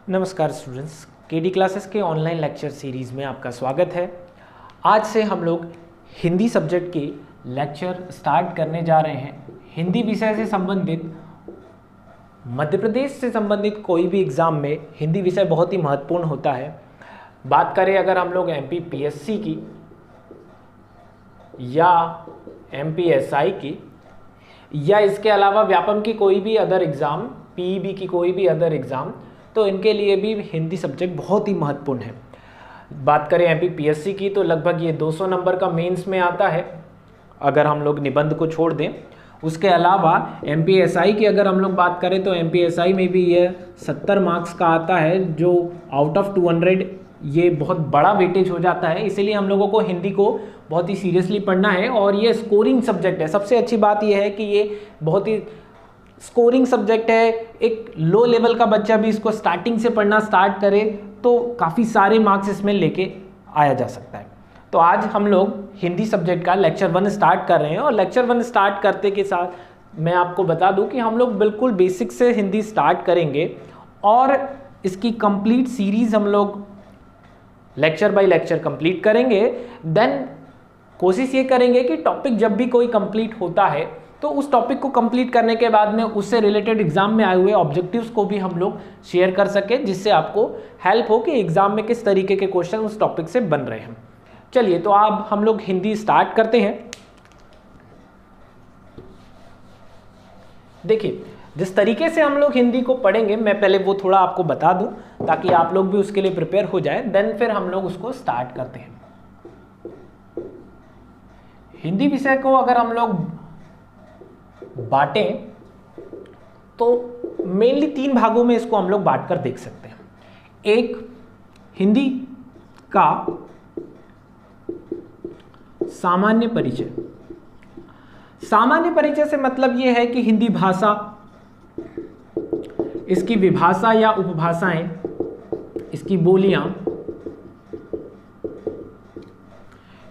नमस्कार students, KD classes के online lecture series में आपका स्वागत है। आज से हम लोग हिंदी सब्जेक्ट के लेक्चर स्टार्ट करने जा रहे हैं। हिंदी विषय से संबंधित, मध्य प्रदेश से संबंधित कोई भी एग्ज़ाम में हिंदी विषय बहुत ही महत्वपूर्ण होता है। बात करें अगर हम लोग MPPSC की या MPSI की या इसके अलावा व्यापम की कोई भी अदर एग्ज़ाम, PEB की कोई भी अदर एग्ज़ाम, तो इनके लिए भी हिंदी सब्जेक्ट बहुत ही महत्वपूर्ण है। बात करें MPPSC की तो लगभग ये 200 नंबर का मेंस में आता है अगर हम लोग निबंध को छोड़ दें। उसके अलावा MPSI की अगर हम लोग बात करें तो MPSI में भी ये 70 मार्क्स का आता है, जो आउट ऑफ 200 ये बहुत बड़ा वेटेज हो जाता है। इसीलिए हम लोगों को हिंदी को बहुत ही सीरियसली पढ़ना है और ये स्कोरिंग सब्जेक्ट है। सबसे अच्छी बात ये है कि ये बहुत ही स्कोरिंग सब्जेक्ट है। एक लो लेवल का बच्चा भी इसको स्टार्टिंग से पढ़ना स्टार्ट करे तो काफ़ी सारे मार्क्स इसमें लेके आया जा सकता है। तो आज हम लोग हिंदी सब्जेक्ट का लेक्चर 1 स्टार्ट कर रहे हैं और लेक्चर 1 स्टार्ट करते के साथ मैं आपको बता दूं कि हम लोग बिल्कुल बेसिक से हिंदी स्टार्ट करेंगे और इसकी कंप्लीट सीरीज़ हम लोग लेक्चर बाय लेक्चर कंप्लीट करेंगे। देन कोशिश ये करेंगे कि टॉपिक जब भी कोई कंप्लीट होता है तो उस टॉपिक को कंप्लीट करने के बाद में उससे रिलेटेड एग्जाम में आए हुए ऑब्जेक्टिव्स को भी हम लोग शेयर कर सकें, जिससे आपको हेल्प हो कि एग्जाम में किस तरीके के क्वेश्चन उस टॉपिक से बन रहे हैं। चलिए, तो अब हम लोग हिंदी स्टार्ट करते हैं। देखिए, जिस तरीके से हम लोग हिंदी को पढ़ेंगे, मैं पहले वो थोड़ा आपको बता दूं ताकि आप लोग भी उसके लिए प्रिपेयर हो जाए। देन फिर हम लोग उसको स्टार्ट करते हैं। हिंदी विषय को अगर हम लोग बांटें तो मेनली 3 भागों में इसको हम लोग बांट कर देख सकते हैं। एक, हिंदी का सामान्य परिचय। सामान्य परिचय से मतलब यह है कि हिंदी भाषा, इसकी विभाषा या उपभाषाएं, इसकी बोलियां,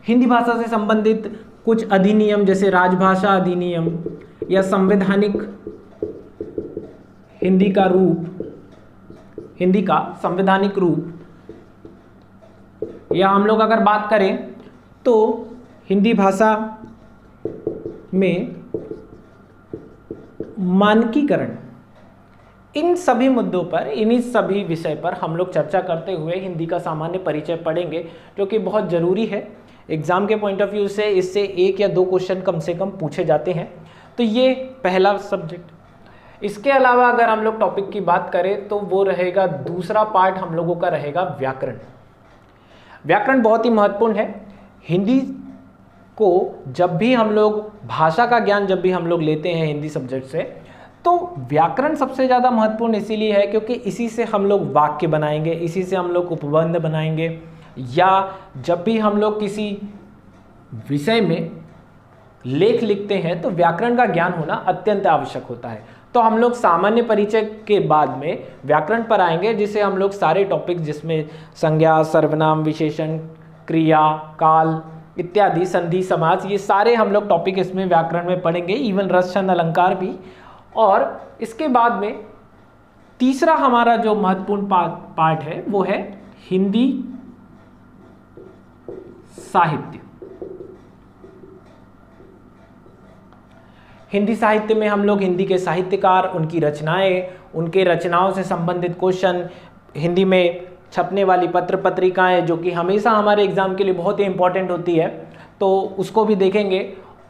हिंदी भाषा से संबंधित कुछ अधिनियम जैसे राजभाषा अधिनियम या संवैधानिक हिंदी का संवैधानिक रूप, या हम लोग अगर बात करें तो हिंदी भाषा में मानकीकरण, इन सभी मुद्दों पर, इन्हीं सभी विषय पर हम लोग चर्चा करते हुए हिंदी का सामान्य परिचय पढ़ेंगे, जो कि बहुत ज़रूरी है। एग्जाम के पॉइंट ऑफ व्यू से इससे 1 या 2 क्वेश्चन कम से कम पूछे जाते हैं। तो ये पहला सब्जेक्ट। इसके अलावा अगर हम लोग टॉपिक की बात करें तो वो रहेगा, दूसरा पार्ट हम लोगों का रहेगा व्याकरण। व्याकरण बहुत ही महत्वपूर्ण है। हिंदी को जब भी हम लोग, भाषा का ज्ञान जब भी हम लोग लेते हैं हिंदी सब्जेक्ट से, तो व्याकरण सबसे ज़्यादा महत्वपूर्ण इसीलिए है क्योंकि इसी से हम लोग वाक्य बनाएंगे, इसी से हम लोग उपबंध बनाएंगे, या जब भी हम लोग किसी विषय में लेख लिखते हैं तो व्याकरण का ज्ञान होना अत्यंत आवश्यक होता है। तो हम लोग सामान्य परिचय के बाद में व्याकरण पर आएंगे, जिसे हम लोग सारे टॉपिक, जिसमें संज्ञा, सर्वनाम, विशेषण, क्रिया, काल इत्यादि, संधि, समास, ये सारे हम लोग टॉपिक इसमें व्याकरण में पढ़ेंगे, इवन रस, छंद, अलंकार भी। और इसके बाद में तीसरा हमारा जो महत्वपूर्ण पार्ट है वो है हिंदी साहित्य। हिंदी साहित्य में हम लोग हिंदी के साहित्यकार, उनकी रचनाएं, उनके रचनाओं से संबंधित क्वेश्चन, हिंदी में छपने वाली पत्र पत्रिकाएं, जो कि हमेशा हमारे एग्जाम के लिए बहुत ही इंपॉर्टेंट होती है, तो उसको भी देखेंगे।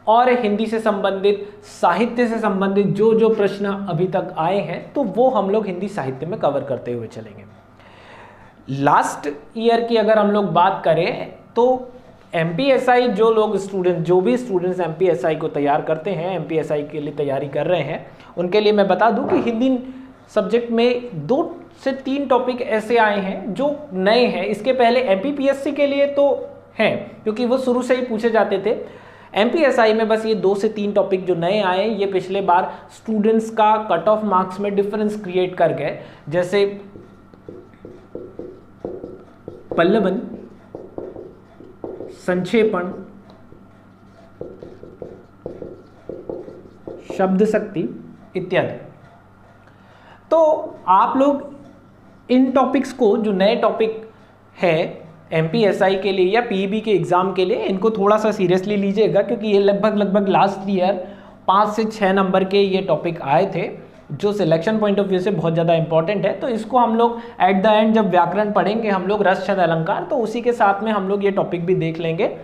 और हिंदी से संबंधित, साहित्य से संबंधित जो जो प्रश्न अभी तक आए हैं तो वो हम लोग हिंदी साहित्य में कवर करते हुए चलेंगे। लास्ट ईयर की अगर हम लोग बात करें तो MPSI जो भी स्टूडेंट्स MPSI को तैयार करते हैं, MPSI के लिए तैयारी कर रहे हैं, उनके लिए मैं बता दूं कि हिंदी सब्जेक्ट में 2 से 3 टॉपिक ऐसे आए हैं जो नए हैं। इसके पहले MPPSC के लिए तो हैं क्योंकि वो शुरू से ही पूछे जाते थे। MPSI में बस ये 2 से 3 टॉपिक जो नए आए, ये पिछले बार स्टूडेंट्स का कट ऑफ मार्क्स में डिफरेंस क्रिएट कर गए, जैसे पल्लवन, संक्षेपण, शब्द शक्ति इत्यादि। तो आप लोग इन टॉपिक्स को, जो नए टॉपिक है MPSI के लिए या PEB के एग्ज़ाम के लिए, इनको थोड़ा सा सीरियसली लीजिएगा, क्योंकि ये लगभग लास्ट ईयर 5 से 6 नंबर के ये टॉपिक आए थे जो सिलेक्शन पॉइंट ऑफ व्यू से बहुत ज़्यादा इंपॉर्टेंट है। तो इसको हम लोग एट द एंड जब व्याकरण पढ़ेंगे हम लोग, रस छंद अलंकार, तो उसी के साथ में हम लोग ये टॉपिक भी देख लेंगे।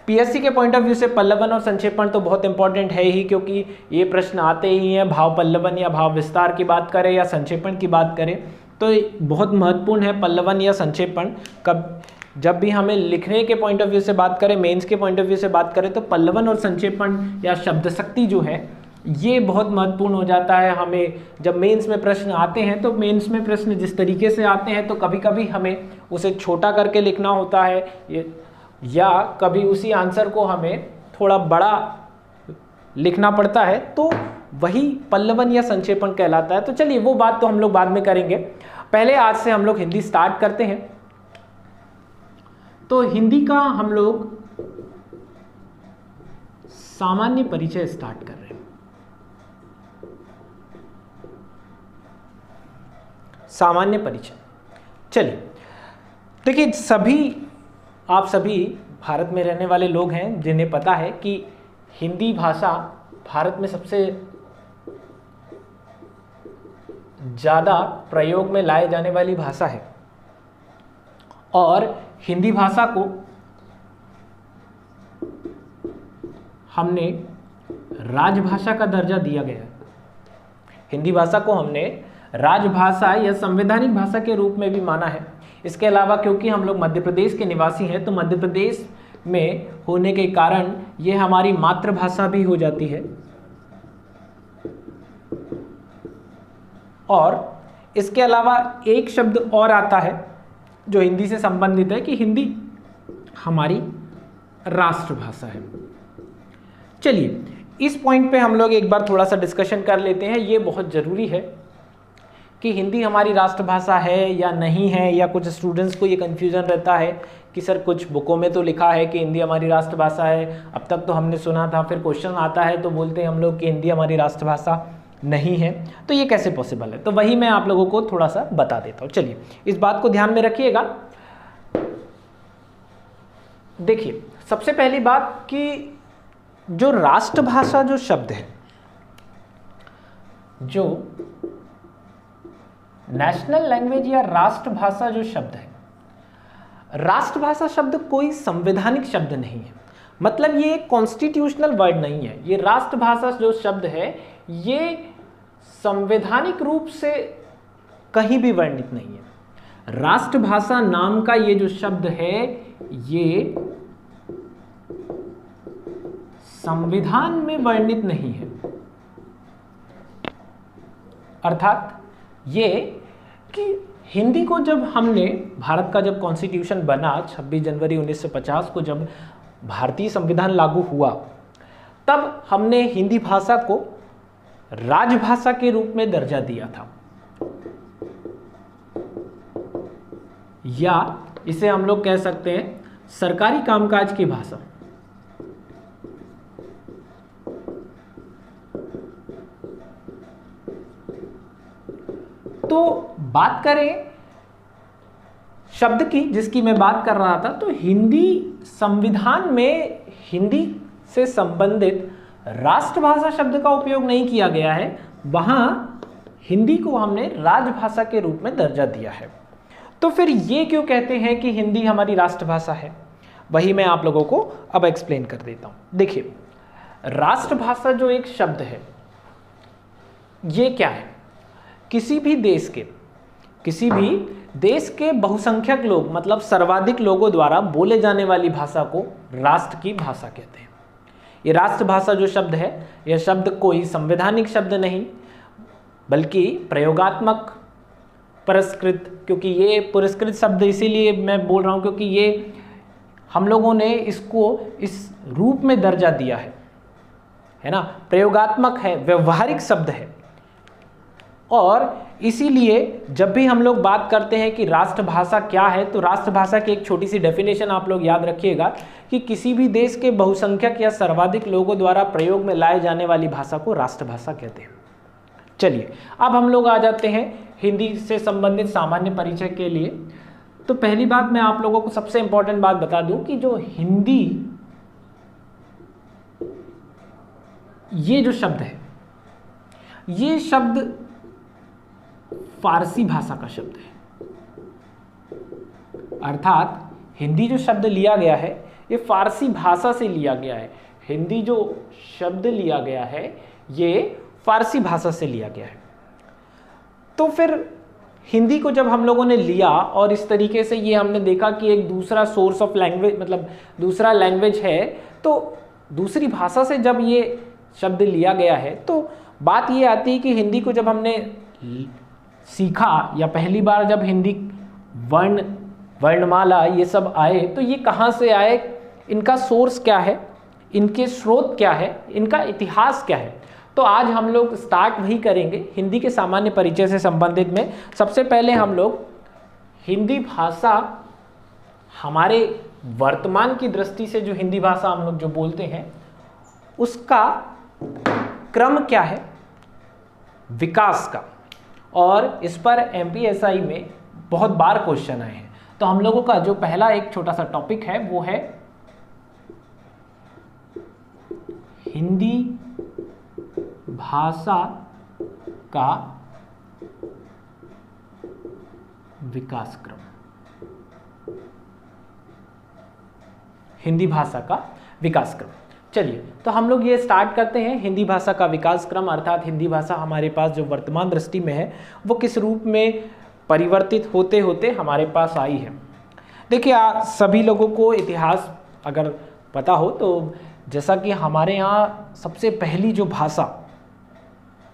PSC के पॉइंट ऑफ व्यू से पल्लवन और संक्षेपण तो बहुत इंपॉर्टेंट है ही, क्योंकि ये प्रश्न आते ही हैं। भाव पल्लवन या भाव विस्तार की बात करें या संक्षेपण की बात करें तो बहुत महत्वपूर्ण है पल्लवन या संक्षेपण। कब जब भी हमें लिखने के पॉइंट ऑफ व्यू से बात करें, मेंस के पॉइंट ऑफ व्यू से बात करें, तो पल्लवन और संक्षेपण या शब्द शक्ति जो है ये बहुत महत्वपूर्ण हो जाता है। हमें जब मेंस में प्रश्न आते हैं तो मेंस में प्रश्न जिस तरीके से आते हैं तो कभी कभी हमें उसे छोटा करके लिखना होता है, या कभी उसी आंसर को हमें थोड़ा बड़ा लिखना पड़ता है, तो वही पल्लवन या संक्षेपण कहलाता है। तो चलिए वो बात तो हम लोग बाद में करेंगे, पहले आज से हम लोग हिंदी स्टार्ट करते हैं। तो हिंदी का हम लोग सामान्य परिचय स्टार्ट कर रहे हैं। सामान्य परिचय, चलिए देखिए, आप सभी भारत में रहने वाले लोग हैं जिन्हें पता है कि हिंदी भाषा भारत में सबसे ज़्यादा प्रयोग में लाए जाने वाली भाषा है, और हिंदी भाषा को हमने राजभाषा का दर्जा दिया गया है। हिंदी भाषा को हमने राजभाषा या संवैधानिक भाषा के रूप में भी माना है। इसके अलावा क्योंकि हम लोग मध्य प्रदेश के निवासी हैं, तो मध्य प्रदेश में होने के कारण ये हमारी मातृभाषा भी हो जाती है। और इसके अलावा एक शब्द और आता है जो हिंदी से संबंधित है कि हिंदी हमारी राष्ट्रभाषा है। चलिए इस पॉइंट पे हम लोग एक बार थोड़ा सा डिस्कशन कर लेते हैं। ये बहुत ज़रूरी है कि हिंदी हमारी राष्ट्रभाषा है या नहीं है, या कुछ स्टूडेंट्स को ये कन्फ्यूज़न रहता है कि सर कुछ बुकों में तो लिखा है कि हिंदी हमारी राष्ट्रभाषा है, अब तक तो हमने सुना था, फिर क्वेश्चन आता है तो बोलते हैं हम लोग कि हिंदी हमारी राष्ट्रभाषा नहीं है, तो ये कैसे पॉसिबल है। तो वही मैं आप लोगों को थोड़ा सा बता देता हूँ। चलिए इस बात को ध्यान में रखिएगा। देखिए सबसे पहली बात कि जो राष्ट्रभाषा जो शब्द है, जो नेशनल लैंग्वेज या राष्ट्रभाषा जो शब्द है, राष्ट्रभाषा शब्द कोई संवैधानिक शब्द नहीं है, मतलब ये एक कॉन्स्टिट्यूशनल वर्ड नहीं है। ये राष्ट्रभाषा जो शब्द है ये संवैधानिक रूप से कहीं भी वर्णित नहीं है। राष्ट्रभाषा नाम का ये जो शब्द है ये संविधान में वर्णित नहीं है, अर्थात ये कि हिंदी को जब हमने, भारत का जब कॉन्स्टिट्यूशन बना 26 जनवरी 1950 को जब भारतीय संविधान लागू हुआ, तब हमने हिंदी भाषा को राजभाषा के रूप में दर्जा दिया था, या इसे हम लोग कह सकते हैं सरकारी कामकाज की भाषा। तो बात करें शब्द की जिसकी मैं बात कर रहा था, तो हिंदी संविधान में हिंदी से संबंधित राष्ट्रभाषा शब्द का उपयोग नहीं किया गया है, वहां हिंदी को हमने राजभाषा के रूप में दर्जा दिया है। तो फिर ये क्यों कहते हैं कि हिंदी हमारी राष्ट्रभाषा है, वही मैं आप लोगों को अब एक्सप्लेन कर देता हूं। देखिए राष्ट्रभाषा जो एक शब्द है ये क्या है, किसी भी देश के बहुसंख्यक लोग, मतलब सर्वाधिक लोगों द्वारा बोले जाने वाली भाषा को राष्ट्र की भाषा कहते हैं। ये राष्ट्रभाषा जो शब्द है, यह शब्द कोई संवैधानिक शब्द नहीं बल्कि प्रयोगात्मक पुरस्कृत, क्योंकि ये पुरस्कृत शब्द इसीलिए मैं बोल रहा हूँ क्योंकि ये हम लोगों ने इसको इस रूप में दर्जा दिया है ना, प्रयोगात्मक है, व्यवहारिक शब्द है। और इसीलिए जब भी हम लोग बात करते हैं कि राष्ट्रभाषा क्या है, तो राष्ट्रभाषा की एक छोटी सी डेफिनेशन आप लोग याद रखिएगा कि किसी भी देश के बहुसंख्यक या सर्वाधिक लोगों द्वारा प्रयोग में लाए जाने वाली भाषा को राष्ट्रभाषा कहते हैं। चलिए अब हम लोग आ जाते हैं हिंदी से संबंधित सामान्य परिचय के लिए। तो पहली बात मैं आप लोगों को सबसे इंपॉर्टेंट बात बता दूं कि जो हिंदी, ये जो शब्द है, ये शब्द फारसी भाषा का शब्द है। अर्थात हिंदी जो शब्द लिया गया है ये फारसी भाषा से लिया गया है। हिंदी जो शब्द लिया गया है ये फारसी भाषा से लिया गया है। तो फिर हिंदी को जब हम लोगों ने लिया और इस तरीके से ये हमने देखा कि एक दूसरा सोर्स ऑफ लैंग्वेज, मतलब दूसरा लैंग्वेज है, तो दूसरी भाषा से जब ये शब्द लिया गया है, तो बात ये आती है कि हिंदी को जब हमने सीखा या पहली बार जब हिंदी वर्णमाला ये सब आए, तो ये कहाँ से आए, इनका सोर्स क्या है, इनके स्रोत क्या है, इनका इतिहास क्या है। तो आज हम लोग स्टार्ट वही करेंगे हिंदी के सामान्य परिचय से संबंधित में। सबसे पहले हम लोग हिंदी भाषा, हमारे वर्तमान की दृष्टि से जो हिंदी भाषा हम लोग जो बोलते हैं उसका क्रम क्या है विकास का, और इस पर एमपीएसआई में बहुत बार क्वेश्चन आए हैं। तो हम लोगों का जो पहला एक छोटा सा टॉपिक है वो है हिंदी भाषा का विकास क्रम। हिंदी भाषा का विकास क्रम। चलिए तो हम लोग ये स्टार्ट करते हैं हिंदी भाषा का विकास क्रम, अर्थात हिंदी भाषा हमारे पास जो वर्तमान दृष्टि में है वो किस रूप में परिवर्तित होते होते हमारे पास आई है। देखिए सभी लोगों को इतिहास अगर पता हो तो जैसा कि हमारे यहाँ सबसे पहली जो भाषा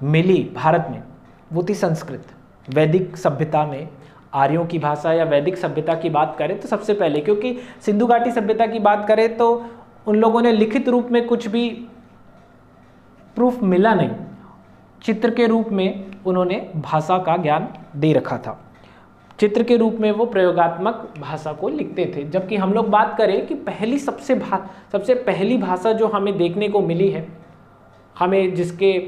मिली भारत में वो थी संस्कृत। वैदिक सभ्यता में आर्यों की भाषा या वैदिक सभ्यता की बात करें तो सबसे पहले, क्योंकि सिंधु घाटी सभ्यता की बात करें तो उन लोगों ने लिखित रूप में कुछ भी प्रूफ मिला नहीं, चित्र के रूप में उन्होंने भाषा का ज्ञान दे रखा था। चित्र के रूप में वो प्रयोगात्मक भाषा को लिखते थे। जबकि हम लोग बात करें कि पहली सबसे पहली भाषा जो हमें देखने को मिली है, हमें जिसके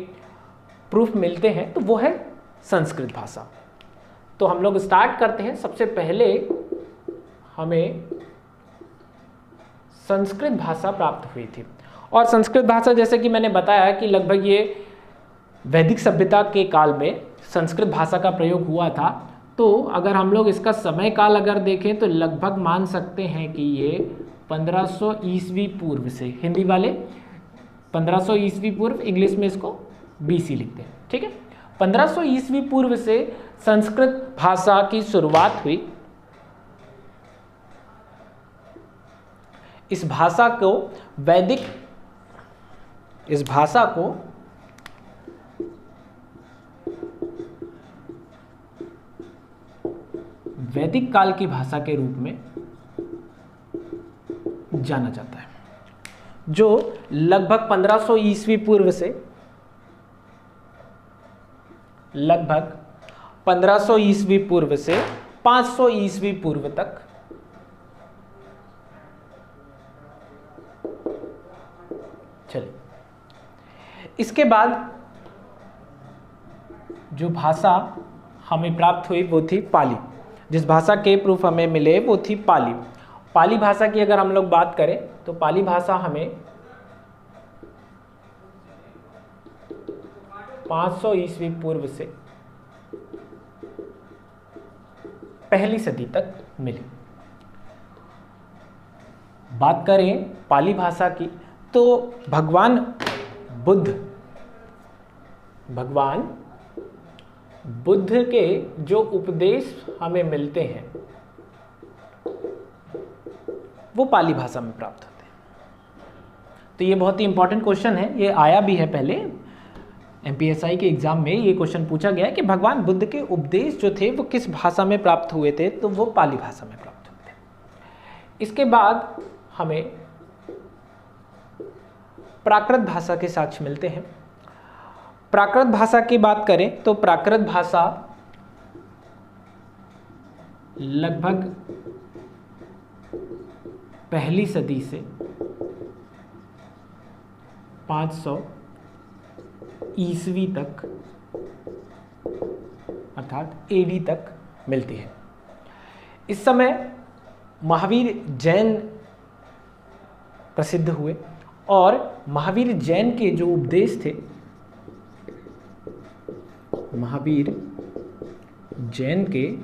प्रूफ मिलते हैं, तो वो है संस्कृत भाषा। तो हम लोग स्टार्ट करते हैं। सबसे पहले हमें संस्कृत भाषा प्राप्त हुई थी, और संस्कृत भाषा जैसे कि मैंने बताया कि लगभग ये वैदिक सभ्यता के काल में संस्कृत भाषा का प्रयोग हुआ था। तो अगर हम लोग इसका समय काल अगर देखें तो लगभग मान सकते हैं कि ये 1500 ईस्वी पूर्व से, हिंदी वाले 1500 ईस्वी पूर्व, इंग्लिश में इसको BC लिखते हैं, ठीक है। 1500 ईस्वी पूर्व से संस्कृत भाषा की शुरुआत हुई। इस भाषा को वैदिक काल की भाषा के रूप में जाना जाता है, जो लगभग 1500 ईस्वी पूर्व से 500 ईस्वी पूर्व तक चलिए। इसके बाद जो भाषा हमें प्राप्त हुई वो थी पाली। जिस भाषा के प्रूफ हमें मिले वो थी पाली। पाली भाषा की अगर हम लोग बात करें तो पाली भाषा हमें 500 ईस्वी पूर्व से पहली सदी तक मिली। बात करें पाली भाषा की तो भगवान बुद्ध के जो उपदेश हमें मिलते हैं वो पाली भाषा में प्राप्त होते हैं। तो ये बहुत ही इंपॉर्टेंट क्वेश्चन है, ये आया भी है पहले एमपीएसआई के एग्जाम में। ये क्वेश्चन पूछा गया है कि भगवान बुद्ध के उपदेश जो थे वो किस भाषा में प्राप्त हुए थे, तो वो पाली भाषा में प्राप्त हुए थे। इसके बाद हमें प्राकृत भाषा के साक्ष्य मिलते हैं। प्राकृत भाषा की बात करें तो प्राकृत भाषा लगभग पहली सदी से 500 ईस्वी तक, अर्थात एडी तक मिलती है। इस समय महावीर जैन प्रसिद्ध हुए और महावीर जैन के जो उपदेश थे, महावीर जैन के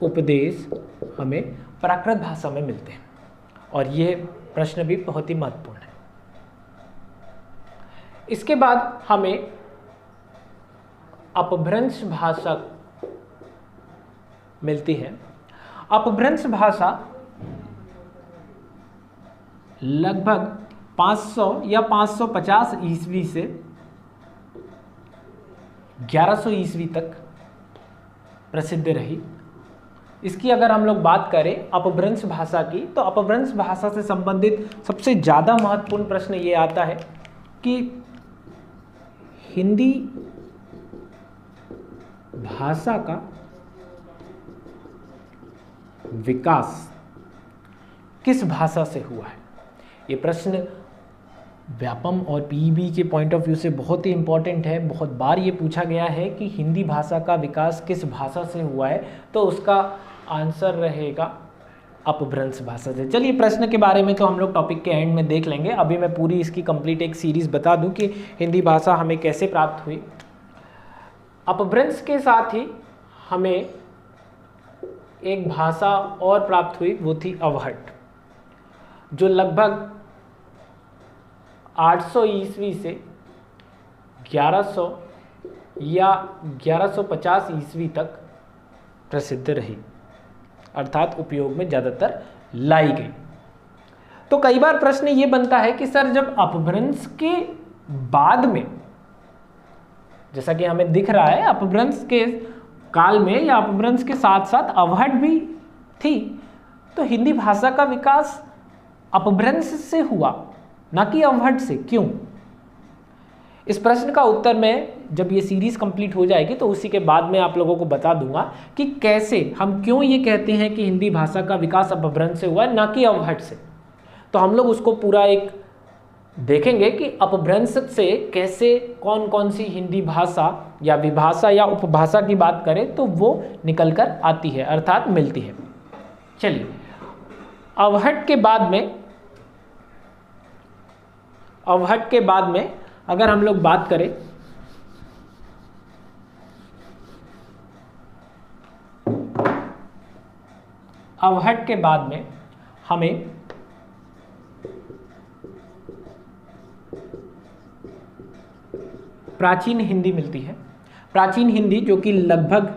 उपदेश हमें प्राकृत भाषा में मिलते हैं और यह प्रश्न भी बहुत ही महत्वपूर्ण है। इसके बाद हमें अपभ्रंश भाषा मिलती है। अपभ्रंश भाषा लगभग 500 या 550 ईस्वी से 1100 ईस्वी तक प्रसिद्ध रही। इसकी अगर हम लोग बात करें अपभ्रंश भाषा की, तो अपभ्रंश भाषा से संबंधित सबसे ज़्यादा महत्वपूर्ण प्रश्न ये आता है कि हिंदी भाषा का विकास किस भाषा से हुआ है। ये प्रश्न व्यापम और पीईबी के पॉइंट ऑफ व्यू से बहुत ही इंपॉर्टेंट है। बहुत बार ये पूछा गया है कि हिंदी भाषा का विकास किस भाषा से हुआ है, तो उसका आंसर रहेगा अपभ्रंश भाषा से। चलिए प्रश्न के बारे में तो हम लोग टॉपिक के एंड में देख लेंगे। अभी मैं पूरी इसकी कंप्लीट एक सीरीज बता दूं कि हिंदी भाषा हमें कैसे प्राप्त हुई। अपभ्रंश के साथ ही हमें एक भाषा और प्राप्त हुई, वो थी अवहट, जो लगभग 800 ईस्वी से 1100 या 1150 ईस्वी तक प्रसिद्ध रही, अर्थात उपयोग में ज़्यादातर लाई गई। तो कई बार प्रश्न ये बनता है कि सर जब अपभ्रंश के बाद में, जैसा कि हमें दिख रहा है अपभ्रंश के काल में या अपभ्रंश के साथ साथ अवहट भी थी, तो हिंदी भाषा का विकास अपभ्रंश से हुआ ना कि अवहट से, क्यों? इस प्रश्न का उत्तर मैं जब ये सीरीज कंप्लीट हो जाएगी तो उसी के बाद में आप लोगों को बता दूंगा कि कैसे, हम क्यों ये कहते हैं कि हिंदी भाषा का विकास अपभ्रंश से हुआ ना कि अवहट से। तो हम लोग उसको पूरा एक देखेंगे कि अपभ्रंश से कैसे कौन कौन सी हिंदी भाषा या विभाषा या उपभाषा की बात करें तो वो निकल कर आती है, अर्थात मिलती है। चलिए अवहट के बाद में अगर हम लोग बात करें अवहट के बाद में हमें प्राचीन हिंदी मिलती है। प्राचीन हिंदी जो कि लगभग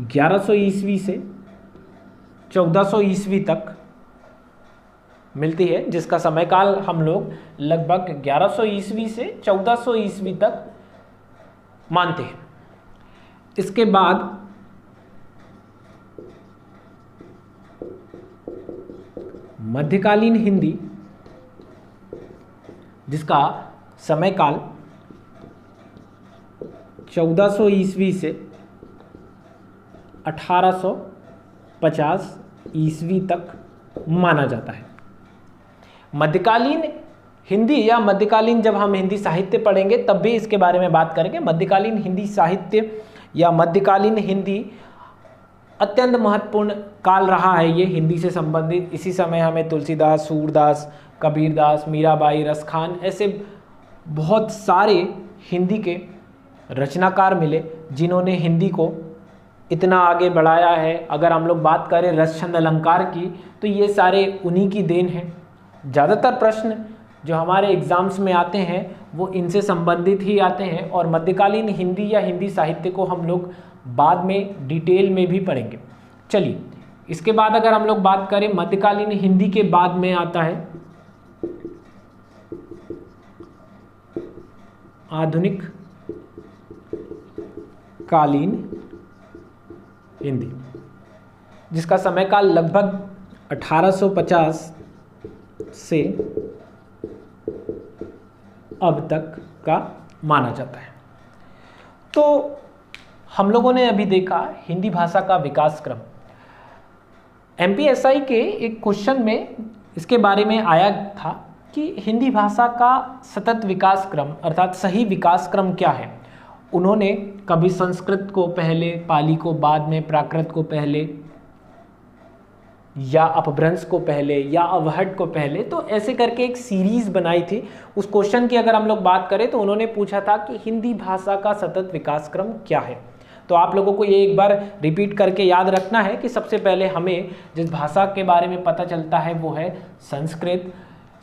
1100 ईस्वी से 1400 ईस्वी तक मिलती है, जिसका समयकाल हम लोग लगभग 1100 ईस्वी से 1400 ईस्वी तक मानते हैं। इसके बाद मध्यकालीन हिंदी, जिसका समयकाल 1400 ईस्वी से 1850 ईस्वी तक माना जाता है। मध्यकालीन हिंदी या मध्यकालीन, जब हम हिंदी साहित्य पढ़ेंगे तब भी इसके बारे में बात करेंगे। मध्यकालीन हिंदी साहित्य या मध्यकालीन हिंदी अत्यंत महत्वपूर्ण काल रहा है ये हिंदी से संबंधित। इसी समय हमें तुलसीदास, सूरदास, कबीरदास, मीराबाई, रसखान, ऐसे बहुत सारे हिंदी के रचनाकार मिले जिन्होंने हिंदी को इतना आगे बढ़ाया है। अगर हम लोग बात करें रसछंद अलंकार की तो ये सारे उन्हीं की देन है। ज़्यादातर प्रश्न जो हमारे एग्ज़ाम्स में आते हैं वो इनसे संबंधित ही आते हैं और मध्यकालीन हिंदी या हिंदी साहित्य को हम लोग बाद में डिटेल में भी पढ़ेंगे। चलिए इसके बाद अगर हम लोग बात करें मध्यकालीन हिंदी के बाद में आता है आधुनिक कालीन हिंदी, जिसका समयकाल लगभग 1850 से अब तक का माना जाता है। तो हम लोगों ने अभी देखा हिंदी भाषा का विकास क्रम। एमपीएसआई के एक क्वेश्चन में इसके बारे में आया था कि हिंदी भाषा का सतत विकास क्रम अर्थात सही विकास क्रम क्या है, उन्होंने कभी संस्कृत को पहले, पाली को बाद में, प्राकृत को पहले, या अपभ्रंश को पहले, या अवहट को पहले, तो ऐसे करके एक सीरीज बनाई थी। उस क्वेश्चन की अगर हम लोग बात करें तो उन्होंने पूछा था कि हिंदी भाषा का सतत विकास क्रम क्या है। तो आप लोगों को ये एक बार रिपीट करके याद रखना है कि सबसे पहले हमें जिस भाषा के बारे में पता चलता है वो है संस्कृत।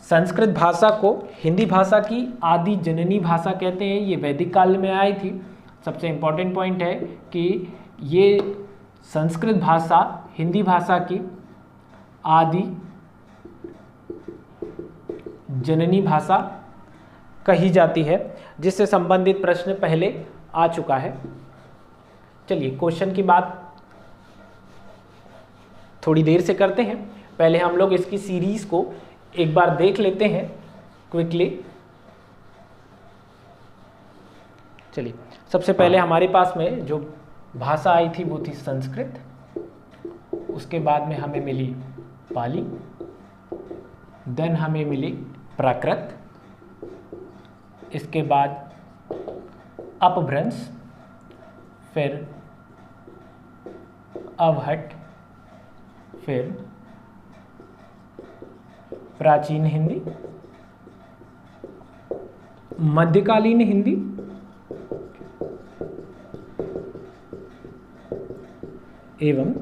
संस्कृत भाषा को हिंदी भाषा की आदि जननी भाषा कहते हैं। ये वैदिक काल में आई थी। सबसे इम्पॉर्टेंट पॉइंट है कि ये संस्कृत भाषा हिंदी भाषा की आदि जननी भाषा कही जाती है, जिससे संबंधित प्रश्न पहले आ चुका है। चलिए क्वेश्चन की बात थोड़ी देर से करते हैं। पहले हम लोग इसकी सीरीज को एक बार देख लेते हैं क्विकली। चलिए, सबसे पहले हमारे पास में जो भाषा आई थी वो थी संस्कृत। उसके बाद में हमें मिली पाली, देन हमें मिली प्राकृत, इसके बाद अपभ्रंश, फिर अवहट, फिर प्राचीन हिंदी, मध्यकालीन हिंदी, एवं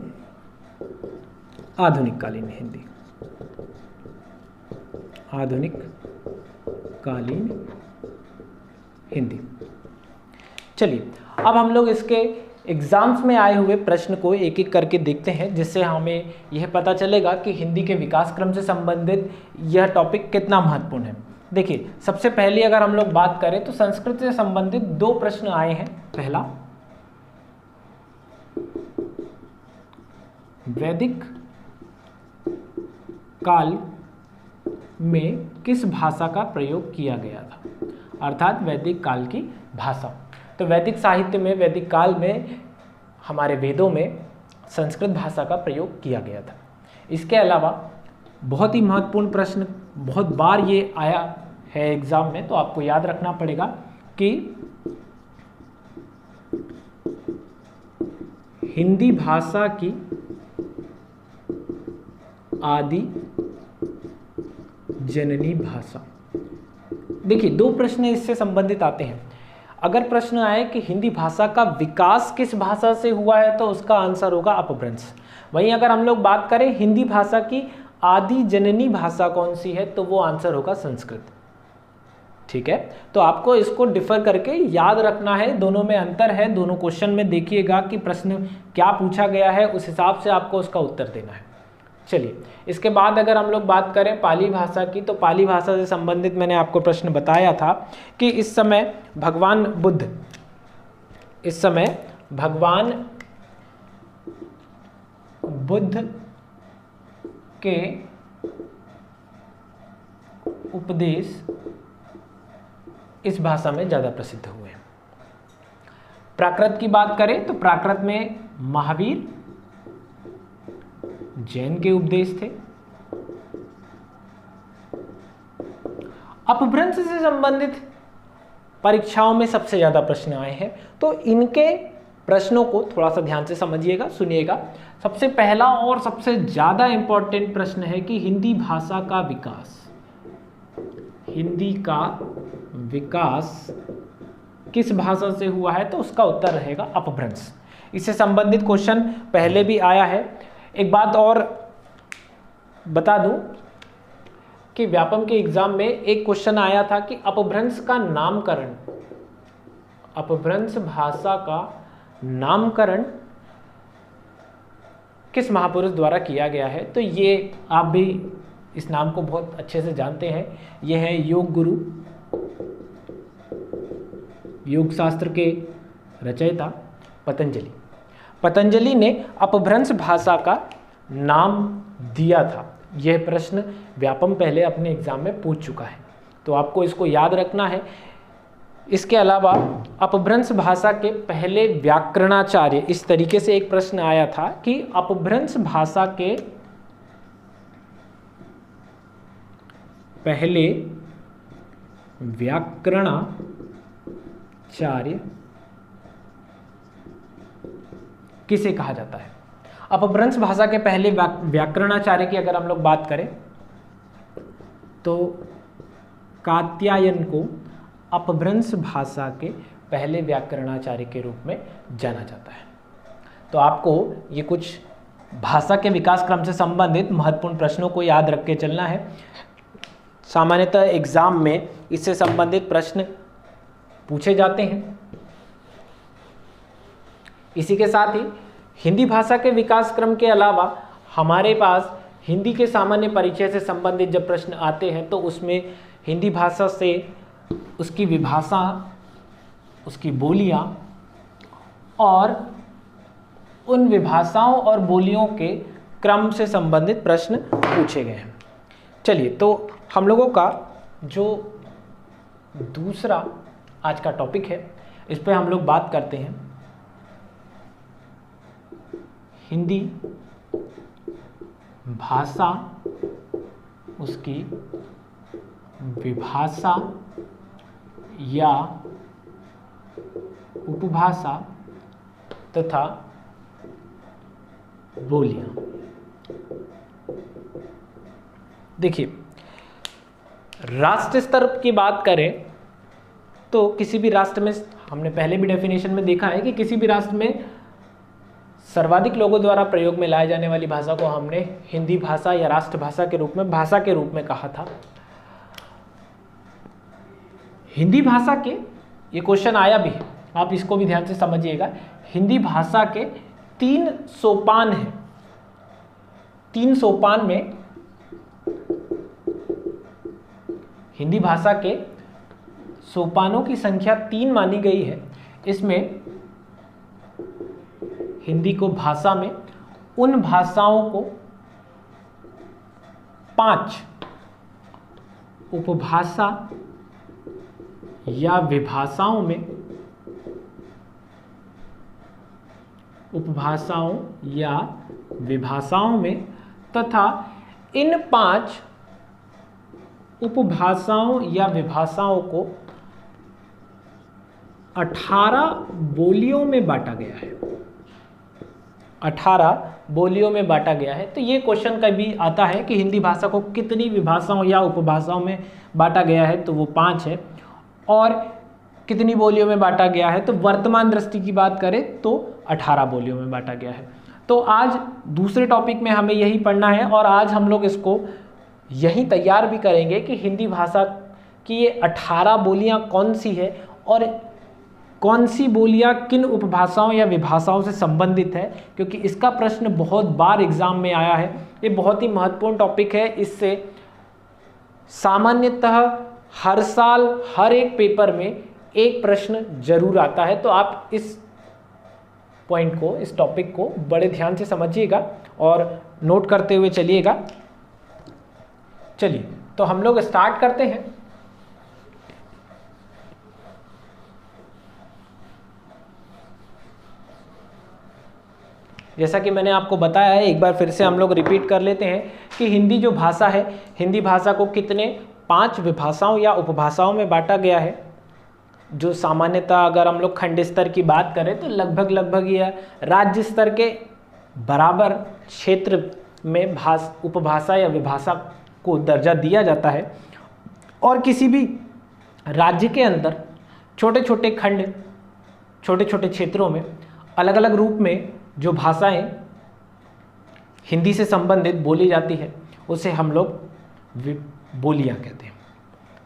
आधुनिक कालीन हिंदी। आधुनिक कालीन हिंदी। चलिए, अब हम लोग इसके एग्जाम्स में आए हुए प्रश्न को एक एक करके देखते हैं, जिससे हमें यह पता चलेगा कि हिंदी के विकास क्रम से संबंधित यह टॉपिक कितना महत्वपूर्ण है। देखिए, सबसे पहले अगर हम लोग बात करें तो संस्कृत से संबंधित दो प्रश्न आए हैं। पहला, वैदिक काल में किस भाषा का प्रयोग किया गया था, अर्थात वैदिक काल की भाषा। तो वैदिक साहित्य में, वैदिक काल में, हमारे वेदों में संस्कृत भाषा का प्रयोग किया गया था। इसके अलावा बहुत ही महत्वपूर्ण प्रश्न, बहुत बार ये आया है एग्जाम में, तो आपको याद रखना पड़ेगा कि हिंदी भाषा की आदि जननी भाषा। देखिए, दो प्रश्न इससे संबंधित आते हैं। अगर प्रश्न आए कि हिंदी भाषा का विकास किस भाषा से हुआ है, तो उसका आंसर होगा अपभ्रंश। वहीं अगर हम लोग बात करें हिंदी भाषा की आदि जननी भाषा कौन सी है, तो वो आंसर होगा संस्कृत। ठीक है, तो आपको इसको डिफर करके याद रखना है, दोनों में अंतर है। दोनों क्वेश्चन में देखिएगा कि प्रश्न क्या पूछा गया है, उस हिसाब से आपको उसका उत्तर देना है। चलिए, इसके बाद अगर हम लोग बात करें पाली भाषा की, तो पाली भाषा से संबंधित मैंने आपको प्रश्न बताया था कि इस समय भगवान बुद्ध के उपदेश इस भाषा में ज़्यादा प्रसिद्ध हुए हैं। प्राकृत की बात करें तो प्राकृत में महावीर जैन के उपदेश थे। अपभ्रंश से संबंधित परीक्षाओं में सबसे ज्यादा प्रश्न आए हैं, तो इनके प्रश्नों को थोड़ा सा ध्यान से समझिएगा, सुनिएगा। सबसे पहला और सबसे ज्यादा इंपॉर्टेंट प्रश्न है कि हिंदी भाषा का विकास, हिंदी का विकास किस भाषा से हुआ है, तो उसका उत्तर रहेगा अपभ्रंश। इससे संबंधित क्वेश्चन पहले भी आया है। एक बात और बता दूं कि व्यापम के एग्जाम में एक क्वेश्चन आया था कि अपभ्रंश का नामकरण, अपभ्रंश भाषा का नामकरण किस महापुरुष द्वारा किया गया है। तो ये आप भी इस नाम को बहुत अच्छे से जानते हैं। ये है योग गुरु, योग शास्त्र के रचयिता पतंजलि। पतंजलि ने अपभ्रंश भाषा का नाम दिया था। यह प्रश्न व्यापम पहले अपने एग्जाम में पूछ चुका है, तो आपको इसको याद रखना है। इसके अलावा अपभ्रंश भाषा के पहले व्याकरणाचार्य, इस तरीके से एक प्रश्न आया था कि अपभ्रंश भाषा के पहले व्याकरणाचार्य किसे कहा जाता है? अपभ्रंश भाषा के पहले व्याकरणाचार्य की अगर हम लोग बात करें तो कात्यायन को अपभ्रंश भाषा के पहले व्याकरणाचार्य के रूप में जाना जाता है। तो आपको ये कुछ भाषा के विकास क्रम से संबंधित महत्वपूर्ण प्रश्नों को याद रख के चलना है। सामान्यतः एग्जाम में इससे संबंधित प्रश्न पूछे जाते हैं। इसी के साथ ही हिंदी भाषा के विकास क्रम के अलावा हमारे पास हिंदी के सामान्य परिचय से संबंधित जब प्रश्न आते हैं तो उसमें हिंदी भाषा से उसकी विभाषा, उसकी बोलियां और उन विभाषाओं और बोलियों के क्रम से संबंधित प्रश्न पूछे गए हैं। चलिए, तो हम लोगों का जो दूसरा आज का टॉपिक है इस पर हम लोग बात करते हैं हिंदी भाषा, उसकी विभाषा या उपभाषा तथा बोलियां। देखिए, राष्ट्र स्तर की बात करें तो किसी भी राष्ट्र में, हमने पहले भी डेफिनेशन में देखा है कि किसी भी राष्ट्र में सर्वाधिक लोगों द्वारा प्रयोग में लाए जाने वाली भाषा को हमने हिंदी भाषा या राष्ट्रभाषा के रूप में, भाषा के रूप में कहा था। हिंदी भाषा के, ये क्वेश्चन आया भी है, आप इसको भी ध्यान से समझिएगा। हिंदी भाषा के 3 सोपान हैं। 3 सोपान में हिंदी भाषा के सोपानों की संख्या 3 मानी गई है। इसमें हिंदी को भाषा में उन भाषाओं को 5 उपभाषा या विभाषाओं में, उपभाषाओं या विभाषाओं में तथा इन 5 उपभाषाओं या विभाषाओं को 18 बोलियों में बांटा गया है। 18 बोलियों में बांटा गया है। तो ये क्वेश्चन कभी आता है कि हिंदी भाषा को कितनी विभाषाओं या उपभाषाओं में बांटा गया है, तो वो 5 है। और कितनी बोलियों में बांटा गया है, तो वर्तमान दृष्टि की बात करें तो 18 बोलियों में बांटा गया है। तो आज दूसरे टॉपिक में हमें यही पढ़ना है और आज हम लोग इसको यही तैयार भी करेंगे कि हिंदी भाषा की ये 18 बोलियां कौन सी है और कौन सी बोलियां किन उपभाषाओं या विभाषाओं से संबंधित है, क्योंकि इसका प्रश्न बहुत बार एग्जाम में आया है। ये बहुत ही महत्वपूर्ण टॉपिक है। इससे सामान्यतः हर साल हर एक पेपर में एक प्रश्न जरूर आता है। तो आप इस पॉइंट को, इस टॉपिक को बड़े ध्यान से समझिएगा और नोट करते हुए चलिएगा। चलिए, तो हम लोग स्टार्ट करते हैं। जैसा कि मैंने आपको बताया है, एक बार फिर से हम लोग रिपीट कर लेते हैं कि हिंदी जो भाषा है, हिंदी भाषा को कितने 5 विभाषाओं या उपभाषाओं में बांटा गया है। जो सामान्यतः अगर हम लोग खंड स्तर की बात करें तो लगभग यह राज्य स्तर के बराबर क्षेत्र में उपभाषा या विभाषा को दर्जा दिया जाता है। और किसी भी राज्य के अंदर छोटे छोटे खंड, छोटे छोटे क्षेत्रों में अलग अलग रूप में जो भाषाएं हिंदी से संबंधित बोली जाती है उसे हम लोग बोलियां कहते हैं।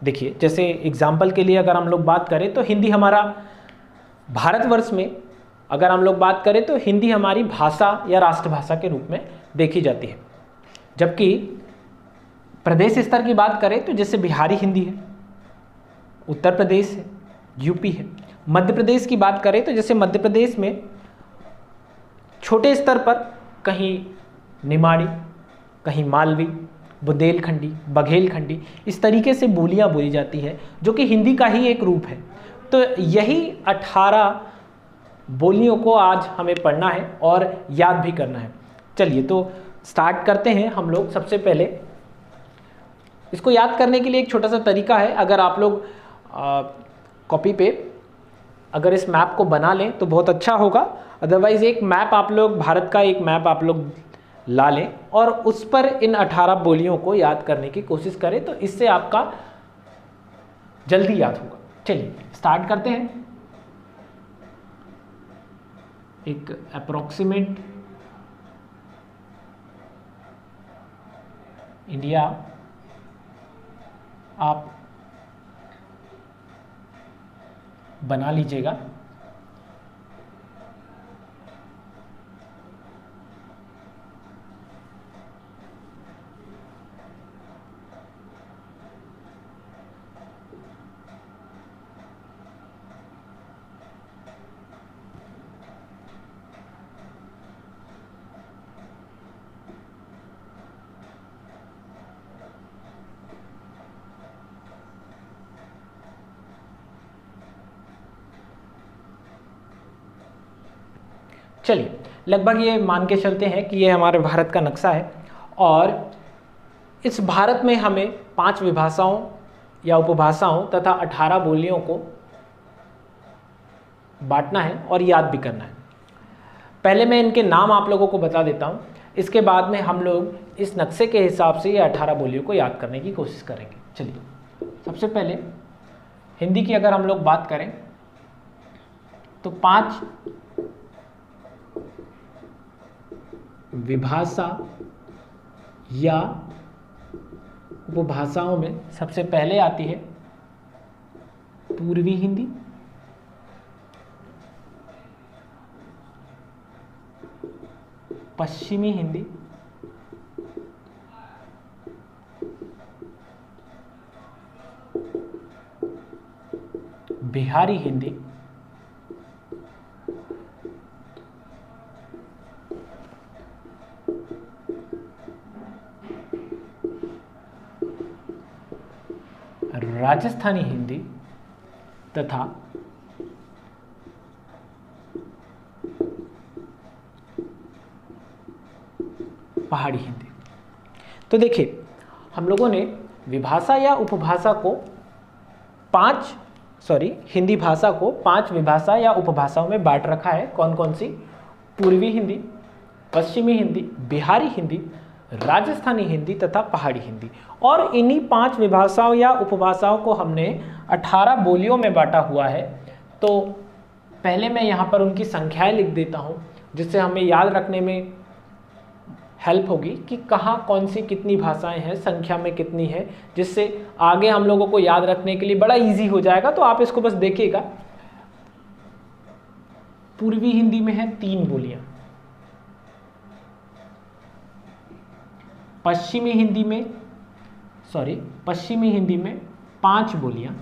देखिए, जैसे एग्जाम्पल के लिए अगर हम लोग बात करें तो हिंदी हमारा भारतवर्ष में अगर हम लोग बात करें तो हिंदी हमारी भाषा या राष्ट्रभाषा के रूप में देखी जाती है। जबकि प्रदेश स्तर की बात करें तो जैसे बिहारी हिंदी है, उत्तर प्रदेश है, यूपी है। मध्य प्रदेश की बात करें तो जैसे मध्य प्रदेश में छोटे स्तर पर कहीं निमाड़ी, कहीं मालवी, बुंदेलखंडी, बघेलखंडी, इस तरीके से बोलियां बोली जाती है जो कि हिंदी का ही एक रूप है। तो यही 18 बोलियों को आज हमें पढ़ना है और याद भी करना है। चलिए, तो स्टार्ट करते हैं हम लोग। सबसे पहले इसको याद करने के लिए एक छोटा सा तरीका है। अगर आप लोग कॉपी पे अगर इस मैप को बना लें तो बहुत अच्छा होगा। अदरवाइज़ एक मैप आप लोग, भारत का एक मैप आप लोग ला लें और उस पर इन 18 बोलियों को याद करने की कोशिश करें, तो इससे आपका जल्दी याद होगा। चलिए स्टार्ट करते हैं। एक अप्रोक्सीमेट इंडिया आप बना लीजिएगा। चलिए लगभग ये मान के चलते हैं कि ये हमारे भारत का नक्शा है और इस भारत में हमें 5 विभाषाओं या उपभाषाओं तथा 18 बोलियों को बांटना है और याद भी करना है। पहले मैं इनके नाम आप लोगों को बता देता हूँ, इसके बाद में हम लोग इस नक्शे के हिसाब से ये 18 बोलियों को याद करने की कोशिश करेंगे। चलिए सबसे पहले हिंदी की अगर हम लोग बात करें तो 5 विभाषा या उपभाषाओं में सबसे पहले आती है पूर्वी हिंदी, पश्चिमी हिंदी, बिहारी हिंदी, राजस्थानी हिंदी तथा पहाड़ी हिंदी। तो देखिए हम लोगों ने विभाषा या उपभाषा को हिंदी भाषा को 5 विभाषा या उपभाषाओं में बांट रखा है। कौन कौन सी? पूर्वी हिंदी, पश्चिमी हिंदी, बिहारी हिंदी, राजस्थानी हिंदी तथा पहाड़ी हिंदी। और इन्हीं 5 विभाषाओं या उपभाषाओं को हमने 18 बोलियों में बांटा हुआ है। तो पहले मैं यहाँ पर उनकी संख्याएं लिख देता हूँ, जिससे हमें याद रखने में हेल्प होगी कि कहाँ कौन सी कितनी भाषाएं हैं, संख्या में कितनी है, जिससे आगे हम लोगों को याद रखने के लिए बड़ा इजी हो जाएगा। तो आप इसको बस देखिएगा। पूर्वी हिंदी में है 3 बोलियां, पश्चिमी हिंदी में 5 बोलियां,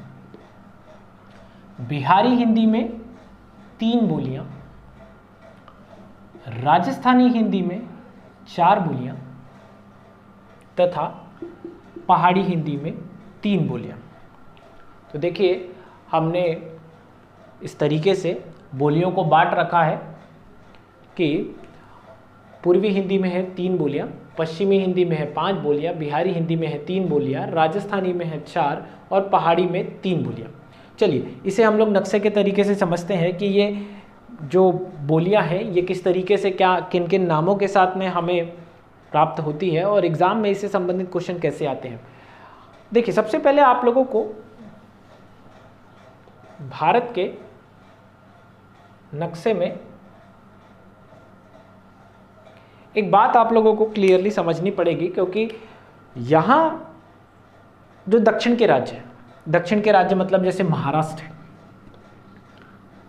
बिहारी हिंदी में 3 बोलियां, राजस्थानी हिंदी में 4 बोलियां तथा पहाड़ी हिंदी में 3 बोलियां। तो देखिए हमने इस तरीके से बोलियों को बांट रखा है कि पूर्वी हिंदी में है 3 बोलियां, पश्चिमी हिंदी में है 5 बोलियां, बिहारी हिंदी में है 3 बोलियां, राजस्थानी में है 4 और पहाड़ी में 3 बोलियां। चलिए इसे हम लोग नक्शे के तरीके से समझते हैं कि ये जो बोलियां हैं ये किस तरीके से किन किन नामों के साथ में हमें प्राप्त होती है और एग्ज़ाम में इससे संबंधित क्वेश्चन कैसे आते हैं। देखिए सबसे पहले आप लोगों को भारत के नक्शे में एक बात आप लोगों को क्लियरली समझनी पड़ेगी, क्योंकि यहाँ जो दक्षिण के राज्य हैं, दक्षिण के राज्य मतलब जैसे महाराष्ट्र है,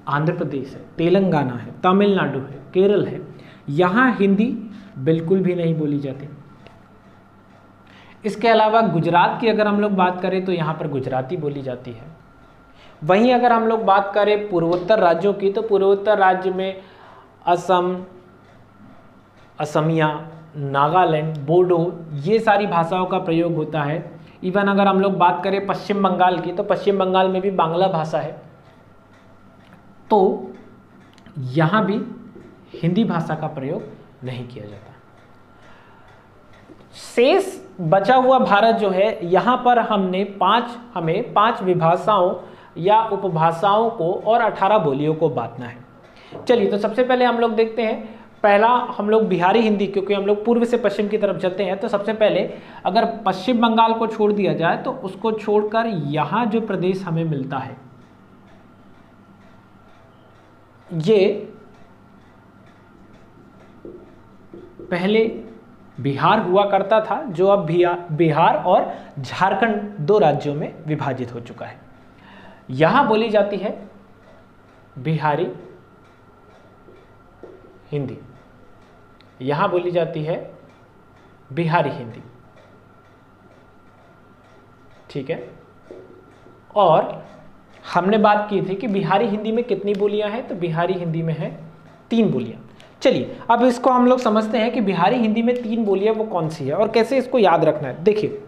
आंध्र प्रदेश है, तेलंगाना है, तमिलनाडु है, केरल है, यहाँ हिंदी बिल्कुल भी नहीं बोली जाती। इसके अलावा गुजरात की अगर हम लोग बात करें तो यहाँ पर गुजराती बोली जाती है। वहीं अगर हम लोग बात करें पूर्वोत्तर राज्यों की तो पूर्वोत्तर राज्य में असम, असमिया, नागालैंड, बोडो ये सारी भाषाओं का प्रयोग होता है। इवन अगर हम लोग बात करें पश्चिम बंगाल की तो पश्चिम बंगाल में भी बांग्ला भाषा है। तो यहाँ भी हिंदी भाषा का प्रयोग नहीं किया जाता। शेष बचा हुआ भारत जो है, यहाँ पर हमें 5 विभाषाओं या उपभाषाओं को और 18 बोलियों को बांटना है। चलिए, तो सबसे पहले हम लोग देखते हैं, पहला हम लोग बिहारी हिंदी, क्योंकि हम लोग पूर्व से पश्चिम की तरफ चलते हैं, तो सबसे पहले अगर पश्चिम बंगाल को छोड़ दिया जाए तो उसको छोड़कर यहाँ जो प्रदेश हमें मिलता है ये पहले बिहार हुआ करता था, जो अब बिहार और झारखंड 2 राज्यों में विभाजित हो चुका है। यहाँ बोली जाती है बिहारी हिंदी, यहाँ बोली जाती है बिहारी हिंदी, ठीक है। और हमने बात की थी कि बिहारी हिंदी में कितनी बोलियां हैं, तो बिहारी हिंदी में है 3 बोलियां। चलिए, अब इसको हम लोग समझते हैं कि बिहारी हिंदी में 3 बोलियां वो कौन सी है और कैसे इसको याद रखना है। देखिए,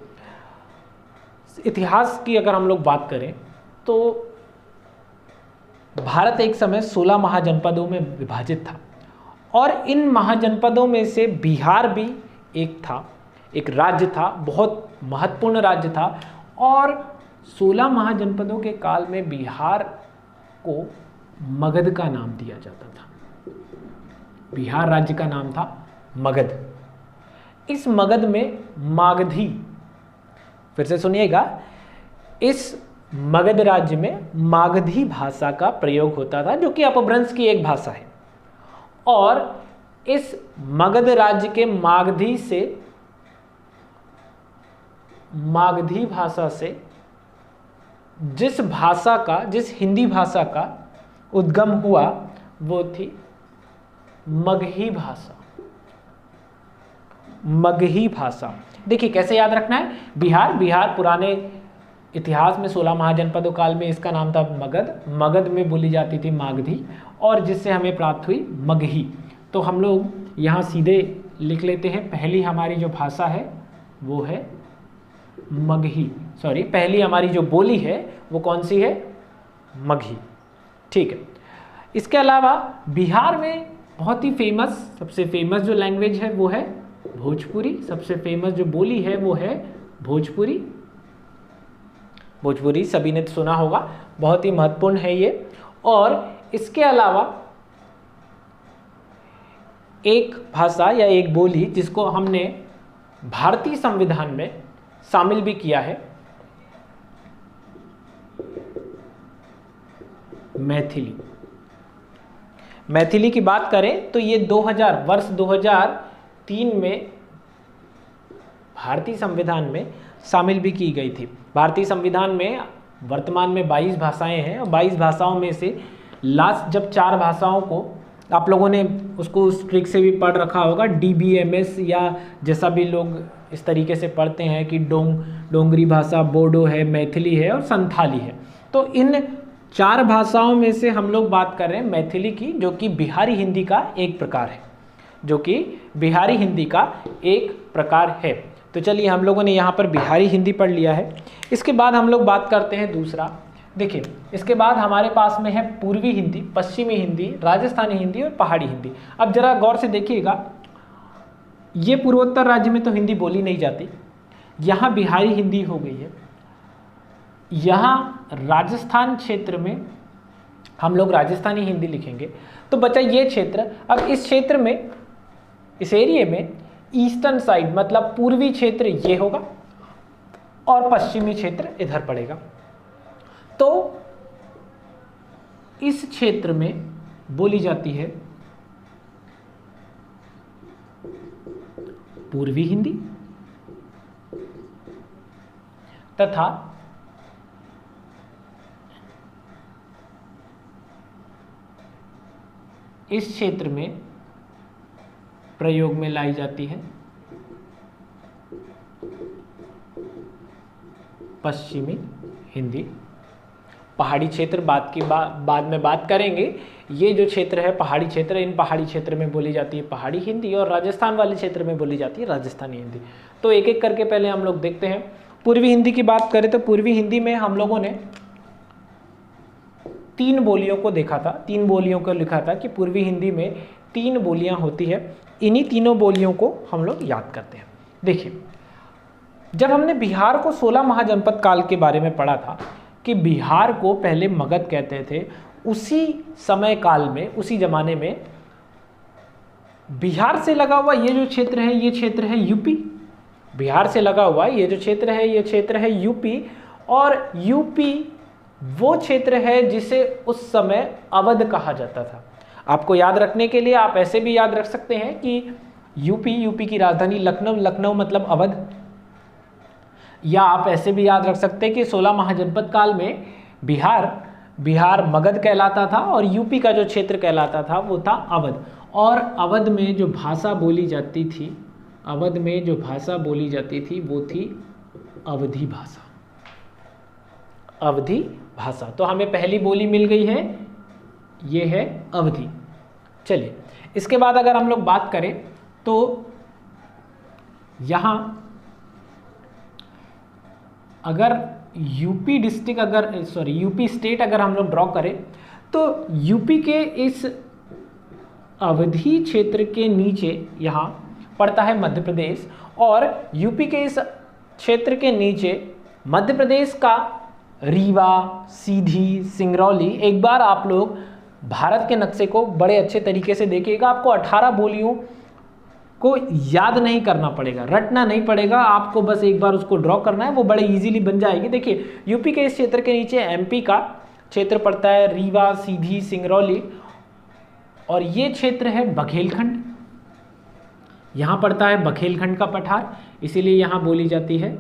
इतिहास की अगर हम लोग बात करें तो भारत एक समय 16 महाजनपदों में विभाजित था, और इन महाजनपदों में से बिहार भी एक राज्य था, बहुत महत्वपूर्ण राज्य था। और 16 महाजनपदों के काल में बिहार को मगध का नाम दिया जाता था। बिहार राज्य का नाम था मगध। इस मगध में मागधी, फिर से सुनिएगा, इस मगध राज्य में मागधी भाषा का प्रयोग होता था, जो कि अपभ्रंश की एक भाषा है। और इस मगध राज्य के मागधी भाषा से जिस हिंदी भाषा का उद्गम हुआ वो थी मगही भाषा। मगही भाषा, देखिए कैसे याद रखना है। बिहार पुराने इतिहास में 16 महाजनपदों काल में इसका नाम था मगध में बोली जाती थी मागधी, और जिससे हमें प्राप्त हुई मगही। तो हम लोग यहाँ सीधे लिख लेते हैं, पहली हमारी जो भाषा है वो है मगही, पहली हमारी जो बोली है वो कौन सी है, मगही, ठीक है। इसके अलावा बिहार में बहुत ही सबसे फेमस जो लैंग्वेज है वो है भोजपुरी। सबसे फेमस जो बोली है वो है भोजपुरी सभी ने सुना होगा, बहुत ही महत्वपूर्ण है ये। और इसके अलावा एक भाषा या एक बोली जिसको हमने भारतीय संविधान में शामिल भी किया है, मैथिली की बात करें तो ये वर्ष 2003 में भारतीय संविधान में शामिल भी की गई थी। भारतीय संविधान में वर्तमान में 22 भाषाएं हैं, और 22 भाषाओं में से लास्ट जब 4 भाषाओं को, आप लोगों ने उसको उस ट्रिक से भी पढ़ रखा होगा, DBMS या जैसा भी लोग इस तरीके से पढ़ते हैं कि डोंगरी भाषा, बोडो है, मैथिली है और संथाली है। तो इन 4 भाषाओं में से हम लोग बात कर रहे हैं मैथिली की, जो कि बिहारी हिंदी का एक प्रकार है, तो चलिए हम लोगों ने यहाँ पर बिहारी हिंदी पढ़ लिया है। इसके बाद हम लोग बात करते हैं दूसरा। देखिए, इसके बाद हमारे पास में है पूर्वी हिंदी, पश्चिमी हिंदी, राजस्थानी हिंदी और पहाड़ी हिंदी। अब जरा गौर से देखिएगा, ये पूर्वोत्तर राज्य में तो हिंदी बोली नहीं जाती, यहाँ बिहारी हिंदी हो गई है। यहाँ राजस्थान क्षेत्र में हम लोग राजस्थानी हिंदी लिखेंगे, तो बचा ये क्षेत्र। अब इस क्षेत्र में, इस एरिया में ईस्टर्न साइड मतलब पूर्वी क्षेत्र ये होगा और पश्चिमी क्षेत्र इधर पड़ेगा। तो इस क्षेत्र में बोली जाती है पूर्वी हिंदी, तथा इस क्षेत्र में प्रयोग में लाई जाती है पश्चिमी हिंदी। पहाड़ी क्षेत्र बाद में बात करेंगे। ये जो क्षेत्र है पहाड़ी क्षेत्र, इन पहाड़ी क्षेत्र में बोली जाती है पहाड़ी हिंदी, और राजस्थान वाले क्षेत्र में बोली जाती है राजस्थानी हिंदी। तो एक एक करके पहले हम लोग देखते हैं। पूर्वी हिंदी की बात करें तो पूर्वी हिंदी में हम लोगों ने 3 बोलियों को देखा था, 3 बोलियों को लिखा था कि पूर्वी हिंदी में 3 बोलियां होती है। इन्हीं तीनों बोलियों को हम लोग याद करते हैं। देखिए, जब हमने बिहार को 16 महाजनपद काल के बारे में पढ़ा था, कि बिहार को पहले मगध कहते थे, उसी समय काल में, उसी जमाने में बिहार से लगा हुआ ये जो क्षेत्र है, ये क्षेत्र है यूपी। बिहार से लगा हुआ ये जो क्षेत्र है, ये क्षेत्र है यूपी। और यूपी वो क्षेत्र है जिसे उस समय अवध कहा जाता था। आपको याद रखने के लिए आप ऐसे भी याद रख सकते हैं कि यूपी की राजधानी लखनऊ, लखनऊ मतलब अवध। या आप ऐसे भी याद रख सकते हैं कि 16 महाजनपद काल में बिहार मगध कहलाता था और यूपी का जो क्षेत्र कहलाता था वो था अवध। और अवध में जो भाषा बोली जाती थी, अवध में जो भाषा बोली जाती थी वो थी अवधी भाषा। अवधी भाषा। तो हमें पहली बोली मिल गई है, ये है अवधी। चलिए, इसके बाद अगर हम लोग बात करें तो यहाँ अगर यूपी स्टेट अगर हम लोग ड्रॉ करें तो यूपी के इस अवधी क्षेत्र के नीचे यहाँ पड़ता है मध्य प्रदेश, और यूपी के इस क्षेत्र के नीचे मध्य प्रदेश का रीवा, सीधी, सिंगरौली। एक बार आप लोग भारत के नक्शे को बड़े अच्छे तरीके से देखिएगा, आपको 18 बोलियों को याद नहीं करना पड़ेगा, रटना नहीं पड़ेगा, आपको बस एक बार उसको ड्रॉ करना है, वो बड़े इजीली बन जाएगी। देखिए, यूपी के इस क्षेत्र के नीचे एमपी का क्षेत्र पड़ता है, रीवा, सीधी, सिंगरौली, और ये क्षेत्र है बघेलखंड। यहाँ पड़ता है बघेलखंड का पठार, इसीलिए यहाँ बोली जाती है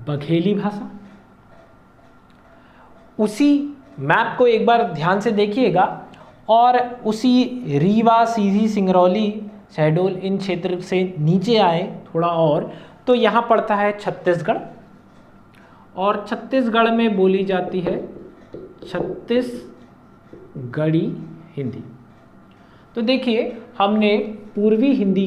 बघेली भाषा। उसी मैप को एक बार ध्यान से देखिएगा, और उसी रीवा, सीधी, सिंगरौली, शहडोल, इन क्षेत्र से नीचे आए थोड़ा और तो यहाँ पड़ता है छत्तीसगढ़, और छत्तीसगढ़ में बोली जाती है छत्तीसगढ़ी हिंदी। तो देखिए, हमने पूर्वी हिंदी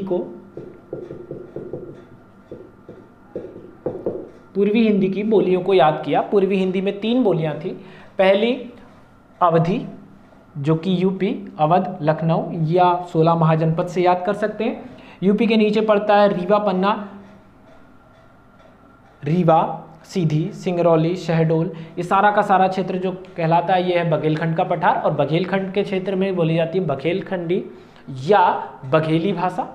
की बोलियों को याद किया। पूर्वी हिंदी में 3 बोलियां थी। पहली अवधी, जो कि यूपी, अवध, लखनऊ या 16 महाजनपद से याद कर सकते हैं। यूपी के नीचे पड़ता है रीवा, पन्ना, रीवा, सीधी, सिंगरौली, शहडोल, ये सारा का सारा क्षेत्र जो कहलाता है ये है बघेलखंड का पठार, और बघेलखंड के क्षेत्र में बोली जाती है बघेलखंडी या बघेली भाषा।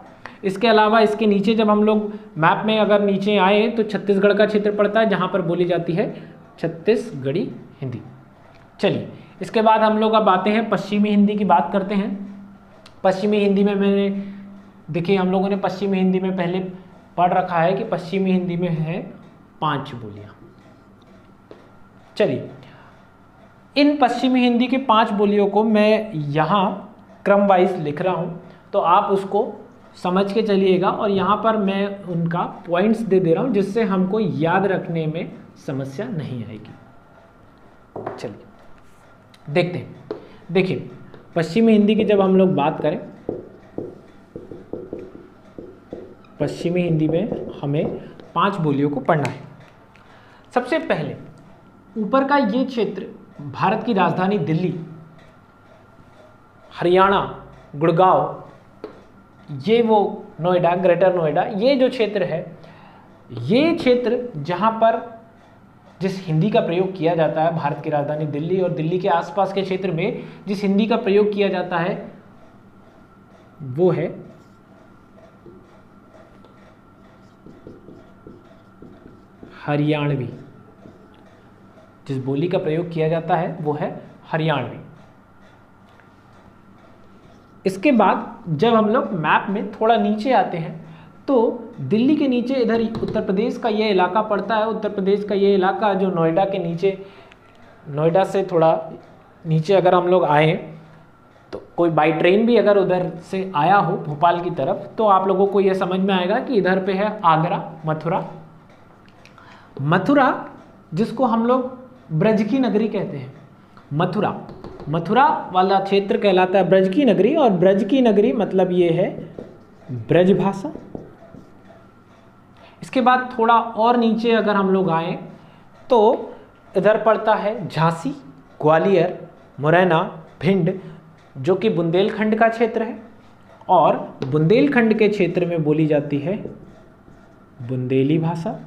इसके अलावा इसके नीचे जब हम लोग मैप में अगर नीचे आए तो छत्तीसगढ़ का क्षेत्र पड़ता है, जहाँ पर बोली जाती है छत्तीसगढ़ी हिंदी। चलिए, इसके बाद हम लोग अब आते हैं पश्चिमी हिंदी की बात करते हैं। पश्चिमी हिंदी में देखिए, हम लोगों ने पश्चिमी हिंदी में पहले पढ़ रखा है कि पश्चिमी हिंदी में है 5 बोलियां। चलिए, इन पश्चिमी हिंदी की 5 बोलियों को मैं यहाँ क्रम वाइज लिख रहा हूँ, तो आप उसको समझ के चलिएगा, और यहाँ पर मैं उनका पॉइंट्स दे रहा हूँ जिससे हमको याद रखने में समस्या नहीं आएगी। चलिए देखते हैं। देखिए, पश्चिमी हिंदी की जब हम लोग बात करें, पश्चिमी हिंदी में हमें 5 बोलियों को पढ़ना है। सबसे पहले ऊपर का ये क्षेत्र भारत की राजधानी दिल्ली, हरियाणा, गुड़गांव, ये वो नोएडा, ग्रेटर नोएडा, ये जो क्षेत्र है, ये क्षेत्र जहाँ पर जिस हिंदी का प्रयोग किया जाता है, भारत की राजधानी दिल्ली और दिल्ली के आसपास के क्षेत्र में जिस हिंदी का प्रयोग किया जाता है वो है हरियाणवी। जिस बोली का प्रयोग किया जाता है वो है हरियाणवी। इसके बाद जब हम लोग मैप में थोड़ा नीचे आते हैं तो दिल्ली के नीचे इधर उत्तर प्रदेश का ये इलाका पड़ता है। उत्तर प्रदेश का ये इलाका जो नोएडा के नीचे, नोएडा से थोड़ा नीचे अगर हम लोग आए तो कोई बाई ट्रेन भी अगर उधर से आया हो भोपाल की तरफ, तो आप लोगों को ये समझ में आएगा कि इधर पे है आगरा, मथुरा। मथुरा जिसको हम लोग ब्रज की नगरी कहते हैं, मथुरा वाला क्षेत्र कहलाता है ब्रज की नगरी, और ब्रज की नगरी मतलब ये है ब्रज भाषा। इसके बाद थोड़ा और नीचे अगर हम लोग आए तो इधर पड़ता है झांसी, ग्वालियर, मुरैना, भिंड, जो कि बुंदेलखंड का क्षेत्र है, और बुंदेलखंड के क्षेत्र में बोली जाती है बुंदेली भाषा।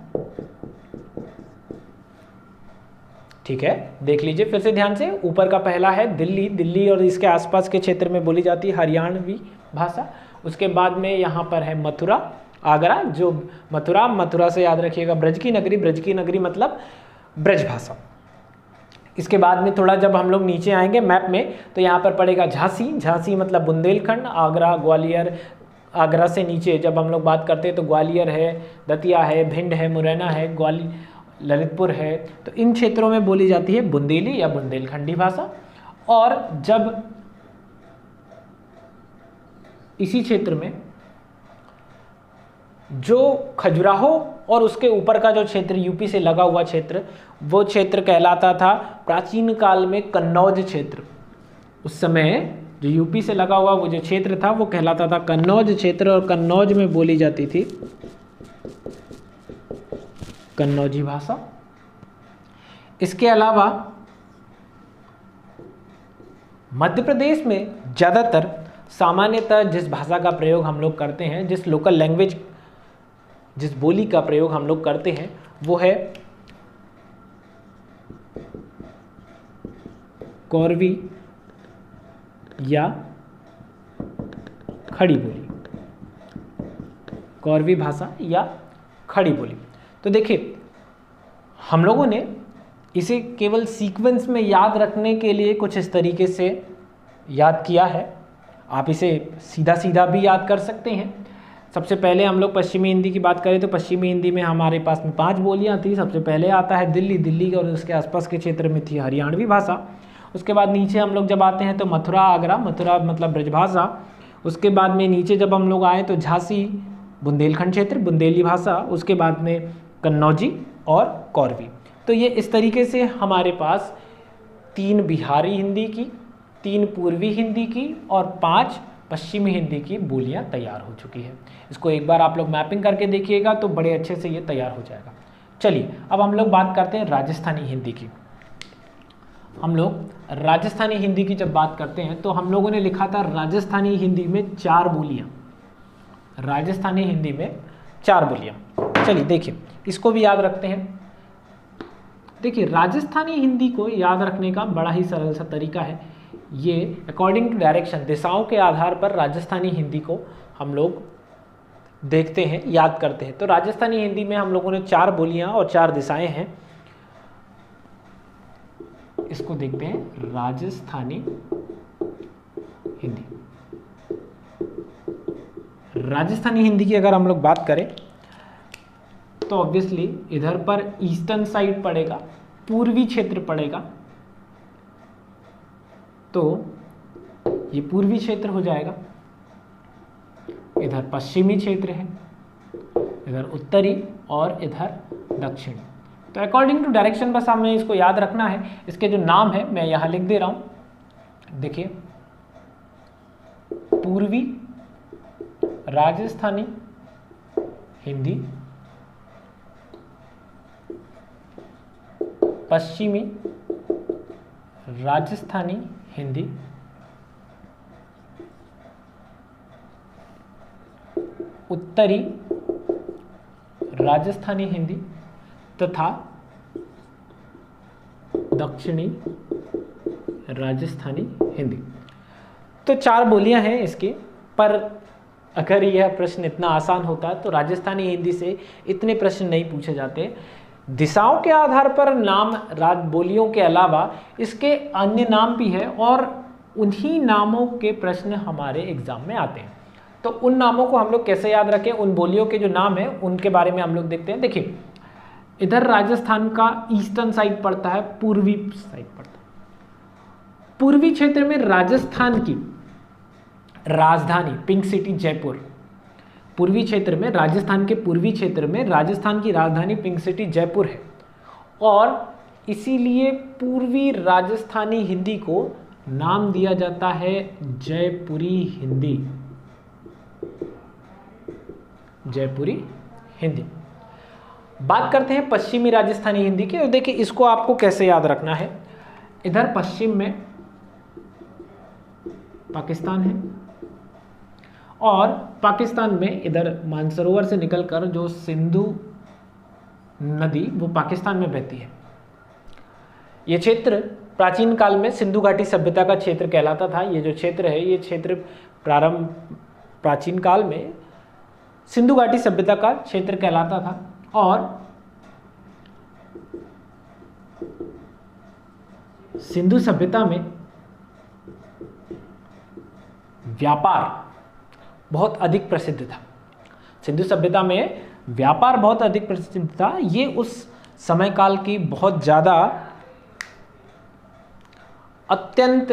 ठीक है, देख लीजिए फिर से ध्यान से। ऊपर का पहला है दिल्ली, दिल्ली और इसके आसपास के क्षेत्र में बोली जाती है हरियाणवी भाषा। उसके बाद में यहाँ पर है मथुरा, आगरा, जो मथुरा, मथुरा से याद रखिएगा ब्रज की नगरी, ब्रज की नगरी मतलब ब्रज भाषा। इसके बाद में थोड़ा जब हम लोग नीचे आएंगे मैप में तो यहाँ पर पड़ेगा झांसी, झांसी मतलब बुंदेलखंड, आगरा, ग्वालियर। आगरा से नीचे जब हम लोग बात करते हैं तो ग्वालियर है, दतिया है, भिंड है, मुरैना है, ललितपुर है। तो इन क्षेत्रों में बोली जाती है बुंदेली या बुंदेलखंडी भाषा। और जब इसी क्षेत्र में जो खजुराहो और उसके ऊपर का जो क्षेत्र यूपी से लगा हुआ क्षेत्र, वो क्षेत्र कहलाता था प्राचीन काल में कन्नौज क्षेत्र। उस समय जो यूपी से लगा हुआ वो जो क्षेत्र था वो कहलाता था कन्नौज क्षेत्र, और कन्नौज में बोली जाती थी कन्नौजी भाषा। इसके अलावा मध्य प्रदेश में ज़्यादातर सामान्यतः जिस भाषा का प्रयोग हम लोग करते हैं, जिस लोकल लैंग्वेज, जिस बोली का प्रयोग हम लोग करते हैं, वो है कोरवी या खड़ी बोली, कोरवी भाषा या खड़ी बोली। तो देखिए हम लोगों ने इसे केवल सीक्वेंस में याद रखने के लिए कुछ इस तरीके से याद किया है। आप इसे सीधा सीधा भी याद कर सकते हैं। सबसे पहले हम लोग पश्चिमी हिंदी की बात करें तो पश्चिमी हिंदी में हमारे पास में 5 बोलियां थी। सबसे पहले आता है दिल्ली, दिल्ली और उसके आसपास के क्षेत्र में थी हरियाणवी भाषा। उसके बाद नीचे हम लोग जब आते हैं तो मथुरा, आगरा, मथुरा मतलब ब्रजभाषा। उसके बाद में नीचे जब हम लोग आए तो झांसी, बुंदेलखंड क्षेत्र, बुंदेली भाषा। उसके बाद में कन्नौजी और कोरवी। तो ये इस तरीके से हमारे पास 3 बिहारी हिंदी की, 3 पूर्वी हिंदी की और 5 पश्चिमी हिंदी की बोलियां तैयार हो चुकी है। इसको एक बार आप लोग मैपिंग करके देखिएगा तो बड़े अच्छे से ये तैयार हो जाएगा। चलिए अब हम लोग बात करते हैं राजस्थानी हिंदी की। हम लोग राजस्थानी हिंदी की जब बात करते हैं तो हम लोगों ने लिखा था राजस्थानी हिंदी में 4 बोलियां, राजस्थानी हिंदी में 4 बोलियां। चलिए देखिए इसको भी याद रखते हैं। देखिए राजस्थानी हिंदी को याद रखने का बड़ा ही सरल सा तरीका है। ये अकॉर्डिंग टू डायरेक्शन, दिशाओं के आधार पर राजस्थानी हिंदी को हम लोग देखते हैं, याद करते हैं। तो राजस्थानी हिंदी में हम लोगों ने 4 बोलियां और 4 दिशाएं हैं। इसको देखते हैं राजस्थानी हिंदी। राजस्थानी हिंदी की अगर हम लोग बात करें तो ऑब्वियसली इधर पर ईस्टर्न साइड पड़ेगा, पूर्वी क्षेत्र पड़ेगा, तो ये पूर्वी क्षेत्र हो जाएगा। इधर पश्चिमी क्षेत्र है, इधर उत्तरी और इधर दक्षिणी। तो अकॉर्डिंग टू डायरेक्शन बस हमें इसको याद रखना है। इसके जो नाम है मैं यहां लिख दे रहा हूं। देखिए पूर्वी राजस्थानी हिंदी, पश्चिमी राजस्थानी हिंदी, उत्तरी राजस्थानी हिंदी तथा दक्षिणी राजस्थानी हिंदी। तो 4 बोलियां हैं इसकी। पर अगर यह प्रश्न इतना आसान होता तो राजस्थानी हिंदी से इतने प्रश्न नहीं पूछे जाते। दिशाओं के आधार पर नाम बोलियों के अलावा इसके अन्य नाम भी है और उन्हीं नामों के प्रश्न हमारे एग्जाम में आते हैं। तो उन नामों को हम लोग कैसे याद रखें, उन बोलियों के जो नाम है उनके बारे में हम लोग देखते हैं। देखिए इधर राजस्थान का ईस्टर्न साइड पड़ता है, पूर्वी साइड पड़ता है। पूर्वी क्षेत्र में राजस्थान की राजधानी पिंक सिटी जयपुर, पूर्वी क्षेत्र में राजस्थान के पूर्वी क्षेत्र में राजस्थान की राजधानी पिंक सिटी जयपुर है और इसीलिए पूर्वी राजस्थानी हिंदी को नाम दिया जाता है जयपुरी हिंदी, जयपुरी हिंदी। बात करते हैं पश्चिमी राजस्थानी हिंदी की। और देखिए इसको आपको कैसे याद रखना है। इधर पश्चिम में पाकिस्तान है और पाकिस्तान में इधर मानसरोवर से निकलकर जो सिंधु नदी वो पाकिस्तान में बहती है। ये क्षेत्र प्राचीन काल में सिंधु घाटी सभ्यता का क्षेत्र कहलाता था। ये जो क्षेत्र है, ये क्षेत्र प्राचीन काल में सिंधु घाटी सभ्यता का क्षेत्र कहलाता था। और सिंधु सभ्यता में व्यापार बहुत अधिक प्रसिद्ध था। सिंधु सभ्यता में व्यापार बहुत अधिक प्रसिद्ध था। ये उस समय काल की बहुत ज़्यादा अत्यंत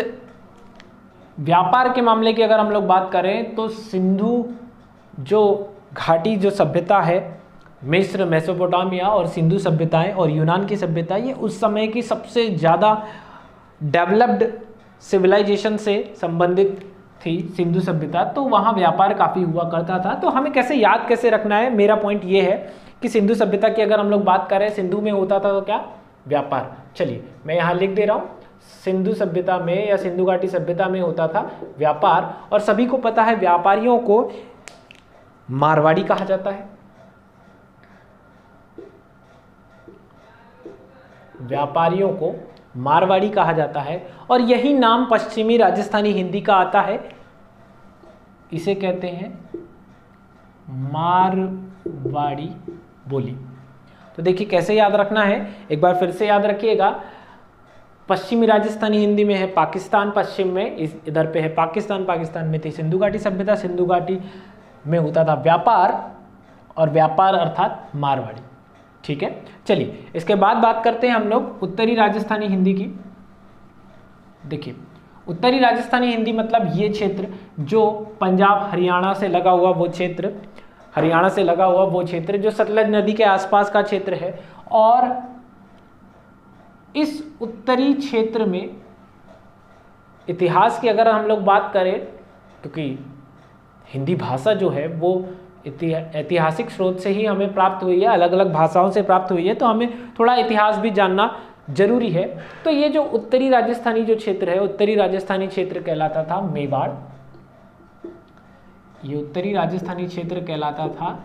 व्यापार के मामले की अगर हम लोग बात करें तो सिंधु जो घाटी जो सभ्यता है, मिस्र, मेसोपोटामिया और सिंधु सभ्यताएं और यूनान की सभ्यता, ये उस समय की सबसे ज़्यादा डेवलप्ड सिविलाइजेशन से संबंधित थी सिंधु सभ्यता। तो वहाँ व्यापार काफ़ी हुआ करता था। तो हमें कैसे रखना है, मेरा पॉइंट ये है कि सिंधु सभ्यता की अगर हम लोग बात करें, सिंधु में होता था तो क्या, व्यापार। चलिए मैं यहाँ लिख दे रहा हूँ, सिंधु सभ्यता में या सिंधु घाटी सभ्यता में होता था व्यापार। और सभी को पता है व्यापारियों को मारवाड़ी कहा जाता है। व्यापारियों को मारवाड़ी कहा जाता है और यही नाम पश्चिमी राजस्थानी हिंदी का आता है। इसे कहते हैं मारवाड़ी बोली। तो देखिए कैसे याद रखना है, एक बार फिर से याद रखिएगा। पश्चिमी राजस्थानी हिंदी में है पाकिस्तान, पश्चिम में इधर पे है पाकिस्तान, पाकिस्तान में थी सिंधु घाटी सभ्यता, सिंधु घाटी में होता था व्यापार और व्यापार अर्थात मारवाड़ी। ठीक है, चलिए इसके बाद बात करते हैं हम लोग उत्तरी राजस्थानी हिंदी की। देखिए उत्तरी राजस्थानी हिंदी मतलब ये क्षेत्र जो पंजाब हरियाणा से लगा हुआ वो क्षेत्र, हरियाणा से लगा हुआ वो क्षेत्र जो सतलज नदी के आसपास का क्षेत्र है। और इस उत्तरी क्षेत्र में इतिहास की अगर हम लोग बात करें, क्योंकि हिंदी भाषा जो है वो ऐतिहासिक स्रोत से ही हमें प्राप्त हुई है, अलग अलग भाषाओं से प्राप्त हुई है, तो हमें थोड़ा इतिहास भी जानना जरूरी है। तो ये जो उत्तरी राजस्थानी जो क्षेत्र है, उत्तरी राजस्थानी क्षेत्र कहलाता था मेवाड़। ये उत्तरी राजस्थानी क्षेत्र कहलाता था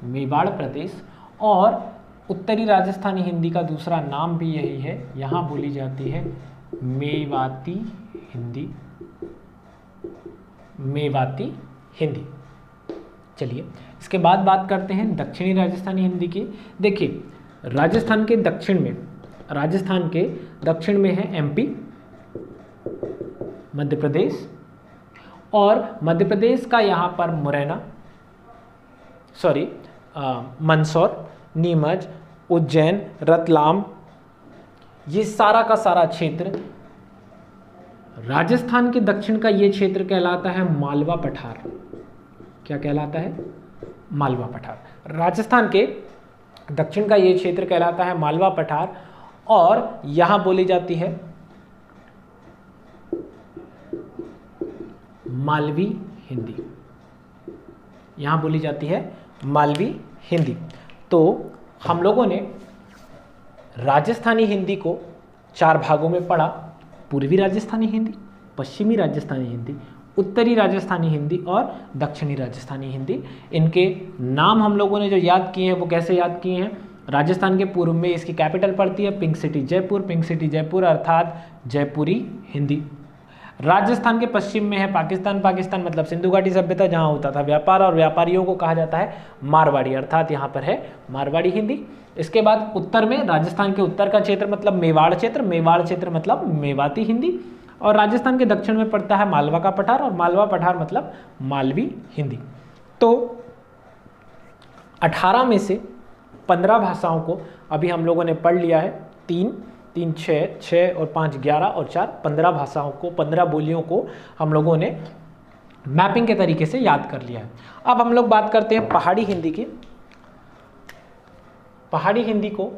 मेवाड़ प्रदेश। और उत्तरी राजस्थानी हिंदी का दूसरा नाम भी यही है, यहाँ बोली जाती है मेवाती हिंदी, मेवाती हिंदी। चलिए इसके बाद बात करते हैं दक्षिणी राजस्थानी हिंदी की। देखिए राजस्थान के दक्षिण में है एमपी, मध्य प्रदेश, और मध्य प्रदेश का यहाँ पर मुरैना, मंदसौर, नीमच, उज्जैन, रतलाम, ये सारा का सारा क्षेत्र राजस्थान के दक्षिण का ये क्षेत्र कहलाता है मालवा पठार। क्या कहलाता है? मालवा पठार। राजस्थान के दक्षिण का ये क्षेत्र कहलाता है मालवा पठार। और यहां बोली जाती है मालवी हिंदी, यहां बोली जाती है मालवी हिंदी। तो हम लोगों ने राजस्थानी हिंदी को 4 भागों में पढ़ा, पूर्वी राजस्थानी हिंदी, पश्चिमी राजस्थानी हिंदी, उत्तरी राजस्थानी हिंदी और दक्षिणी राजस्थानी हिंदी। इनके नाम हम लोगों ने जो याद किए हैं वो कैसे याद किए हैं? राजस्थान के पूर्व में इसकी कैपिटल पड़ती है pink city Jaipur, pink city Jaipur अर्थात जयपुरी हिंदी। राजस्थान के पश्चिम में है पाकिस्तान, पाकिस्तान मतलब सिंधु घाटी सभ्यता जहाँ होता था व्यापार, और व्यापारियों को कहा जाता है मारवाड़ी अर्थात यहाँ पर है मारवाड़ी हिंदी। इसके बाद उत्तर में राजस्थान के उत्तर का क्षेत्र मतलब मेवाड़ क्षेत्र, मेवाड़ क्षेत्र मतलब मेवाती हिंदी। और राजस्थान के दक्षिण में पड़ता है मालवा का पठार, और मालवा पठार मतलब मालवी हिंदी। तो 18 में से 15 भाषाओं को अभी हम लोगों ने पढ़ लिया है। 3 6 और 5 11 और 4 15 भाषाओं को, 15 बोलियों को हम लोगों ने मैपिंग के तरीके से याद कर लिया है। अब हम लोग बात करते हैं पहाड़ी हिंदी की। पहाड़ी हिंदी को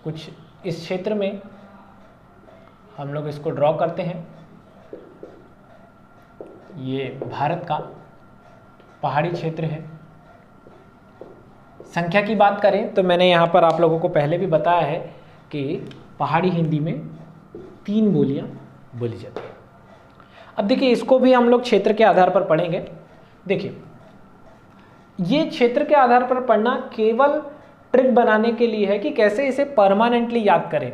कुछ इस क्षेत्र में हम लोग इसको ड्रॉ करते हैं। ये भारत का पहाड़ी क्षेत्र है। संख्या की बात करें तो मैंने यहाँ पर आप लोगों को पहले भी बताया है कि पहाड़ी हिंदी में 3 बोलियाँ बोली जाती हैं। अब देखिए इसको भी हम लोग क्षेत्र के आधार पर पढ़ेंगे। देखिए ये क्षेत्र के आधार पर पढ़ना केवल ट्रिक बनाने के लिए है कि कैसे इसे परमानेंटली याद करें।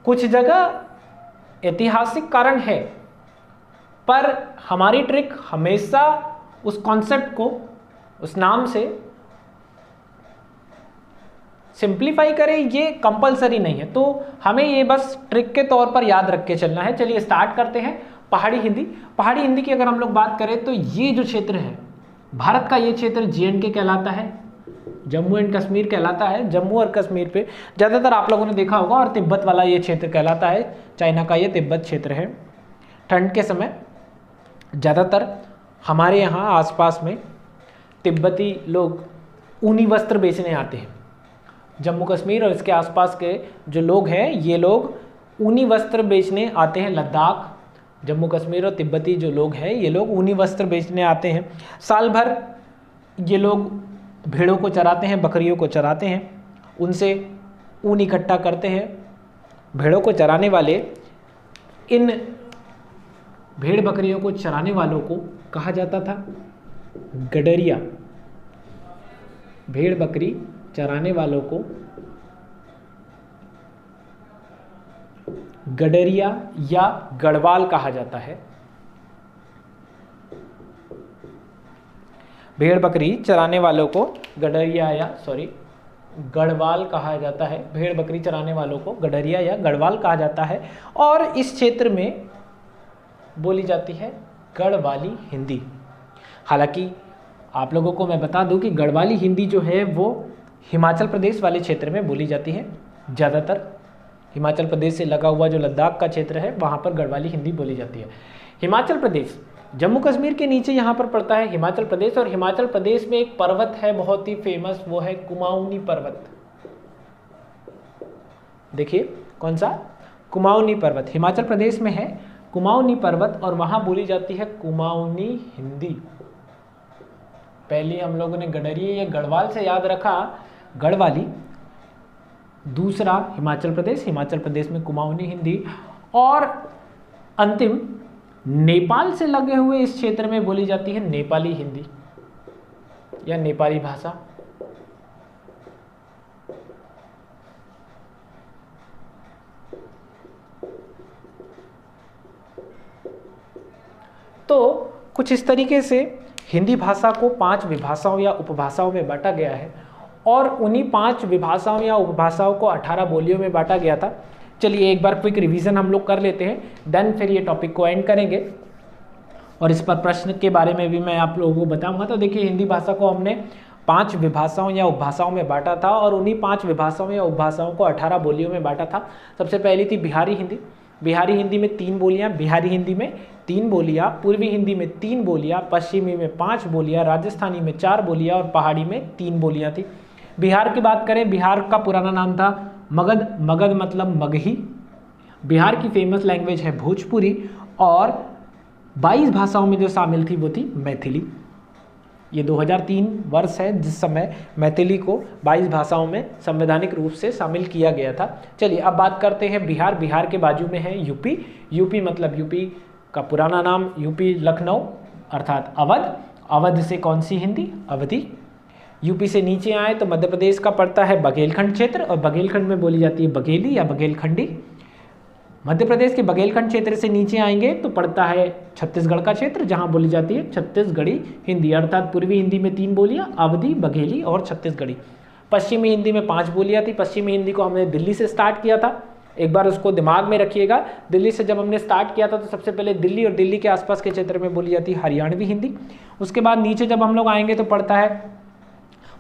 कुछ जगह ऐतिहासिक कारण है, पर हमारी ट्रिक हमेशा उस कॉन्सेप्ट को उस नाम से सिंप्लीफाई करें, ये कंपलसरी नहीं है। तो हमें ये बस ट्रिक के तौर पर याद रख के चलना है। चलिए स्टार्ट करते हैं। पहाड़ी हिंदी। पहाड़ी हिंदी की अगर हम लोग बात करें तो ये जो क्षेत्र है भारत का, ये क्षेत्र JNK कहलाता है, जम्मू एंड कश्मीर कहलाता है। जम्मू और कश्मीर पे ज़्यादातर आप लोगों ने देखा होगा, और तिब्बत वाला ये क्षेत्र कहलाता है। चाइना का ये तिब्बत क्षेत्र है। ठंड के समय ज़्यादातर हमारे यहाँ आसपास में तिब्बती लोग ऊनी वस्त्र बेचने आते हैं। जम्मू कश्मीर और इसके आसपास के जो लोग हैं, ये लोग ऊनी वस्त्र बेचने आते हैं। लद्दाख, जम्मू कश्मीर और तिब्बती जो लोग हैं, ये लोग ऊनी वस्त्र बेचने आते हैं। साल भर ये लोग भेड़ों को चराते हैं, बकरियों को चराते हैं, उनसे ऊन इकट्ठा करते हैं। भेड़ों को चराने वाले, इन भेड़ बकरियों को चराने वालों को कहा जाता था गडरिया। भेड़ बकरी चराने वालों को गडरिया या गढ़वाल कहा जाता है। भेड़ बकरी चराने वालों को गडरिया या गढ़वाल कहा जाता है। भेड़ बकरी चराने वालों को गडरिया या गढ़वाल कहा जाता है। और इस क्षेत्र में बोली जाती है गढ़वाली हिंदी। हालांकि आप लोगों को मैं बता दूं कि गढ़वाली हिंदी जो है वो हिमाचल प्रदेश वाले क्षेत्र में बोली जाती है। ज़्यादातर हिमाचल प्रदेश से लगा हुआ जो लद्दाख का क्षेत्र है, वहाँ पर गढ़वाली हिंदी बोली जाती है। हिमाचल प्रदेश जम्मू कश्मीर के नीचे यहाँ पर पड़ता है हिमाचल प्रदेश। और हिमाचल प्रदेश में एक पर्वत है बहुत ही फेमस, वो है कुमाऊनी पर्वत। देखिए कौन सा, कुमाऊनी पर्वत हिमाचल प्रदेश में है, कुमाऊनी पर्वत, और वहाँ बोली जाती है कुमाऊनी हिंदी। पहले हम लोगों ने गडरिया या गढ़वाल से याद रखा गढ़वाली। दूसरा हिमाचल प्रदेश में कुमाऊनी हिंदी। और अंतिम नेपाल से लगे हुए इस क्षेत्र में बोली जाती है नेपाली हिंदी या नेपाली भाषा। तो कुछ इस तरीके से हिंदी भाषा को 5 विभाषाओं या उपभाषाओं में बांटा गया है, और उन्हीं 5 विभाषाओं या उपभाषाओं को 18 बोलियों में बांटा गया था। चलिए एक बार क्विक रिवीजन हम लोग कर लेते हैं, देन फिर ये टॉपिक को एंड करेंगे और इस पर प्रश्न के बारे में भी मैं आप लोगों को बताऊंगा। तो देखिए हिंदी भाषा को हमने 5 विभाषाओं या उपभाषाओं में बांटा था, और उन्हीं 5 विभाषाओं या उपभाषाओं को 18 बोलियों में बांटा था। सबसे पहली थी बिहारी हिंदी। बिहारी हिंदी में 3 बोलियाँ, बिहारी हिंदी में 3 बोलियाँ, पूर्वी हिंदी में 3 बोलियाँ, पश्चिमी में 5 बोलियाँ, राजस्थानी में 4 बोलियाँ और पहाड़ी में 3 बोलियाँ थी। बिहार की बात करें, बिहार का पुराना नाम था मगध। मगध मतलब मगही। बिहार की फेमस लैंग्वेज है भोजपुरी, और 22 भाषाओं में जो शामिल थी वो थी मैथिली। ये 2003 वर्ष है जिस समय मैथिली को 22 भाषाओं में संवैधानिक रूप से शामिल किया गया था। चलिए अब बात करते हैं बिहार। बिहार के बाजू में है यूपी। यूपी मतलब यूपी का पुराना नाम यूपी लखनऊ अर्थात अवध। अवध से कौन सी हिंदी, अवधी। यूपी से नीचे आए तो मध्य प्रदेश का पड़ता है बघेलखंड क्षेत्र, और बघेलखंड में बोली जाती है बघेली या बघेलखंडी। मध्य प्रदेश के बघेलखंड क्षेत्र से नीचे आएंगे तो पड़ता है छत्तीसगढ़ का क्षेत्र, जहां बोली जाती है छत्तीसगढ़ी हिंदी, अर्थात पूर्वी हिंदी में 3 बोलियां, अवधी, बघेली और छत्तीसगढ़ी। पश्चिमी हिंदी में 5 बोलियां थी। पश्चिमी हिंदी को हमने दिल्ली से स्टार्ट किया था, एक बार उसको दिमाग में रखिएगा। दिल्ली से जब हमने स्टार्ट किया था तो सबसे पहले दिल्ली और दिल्ली के आसपास के क्षेत्र में बोली जाती है हरियाणवी हिंदी। उसके बाद नीचे जब हम लोग आएंगे तो पड़ता है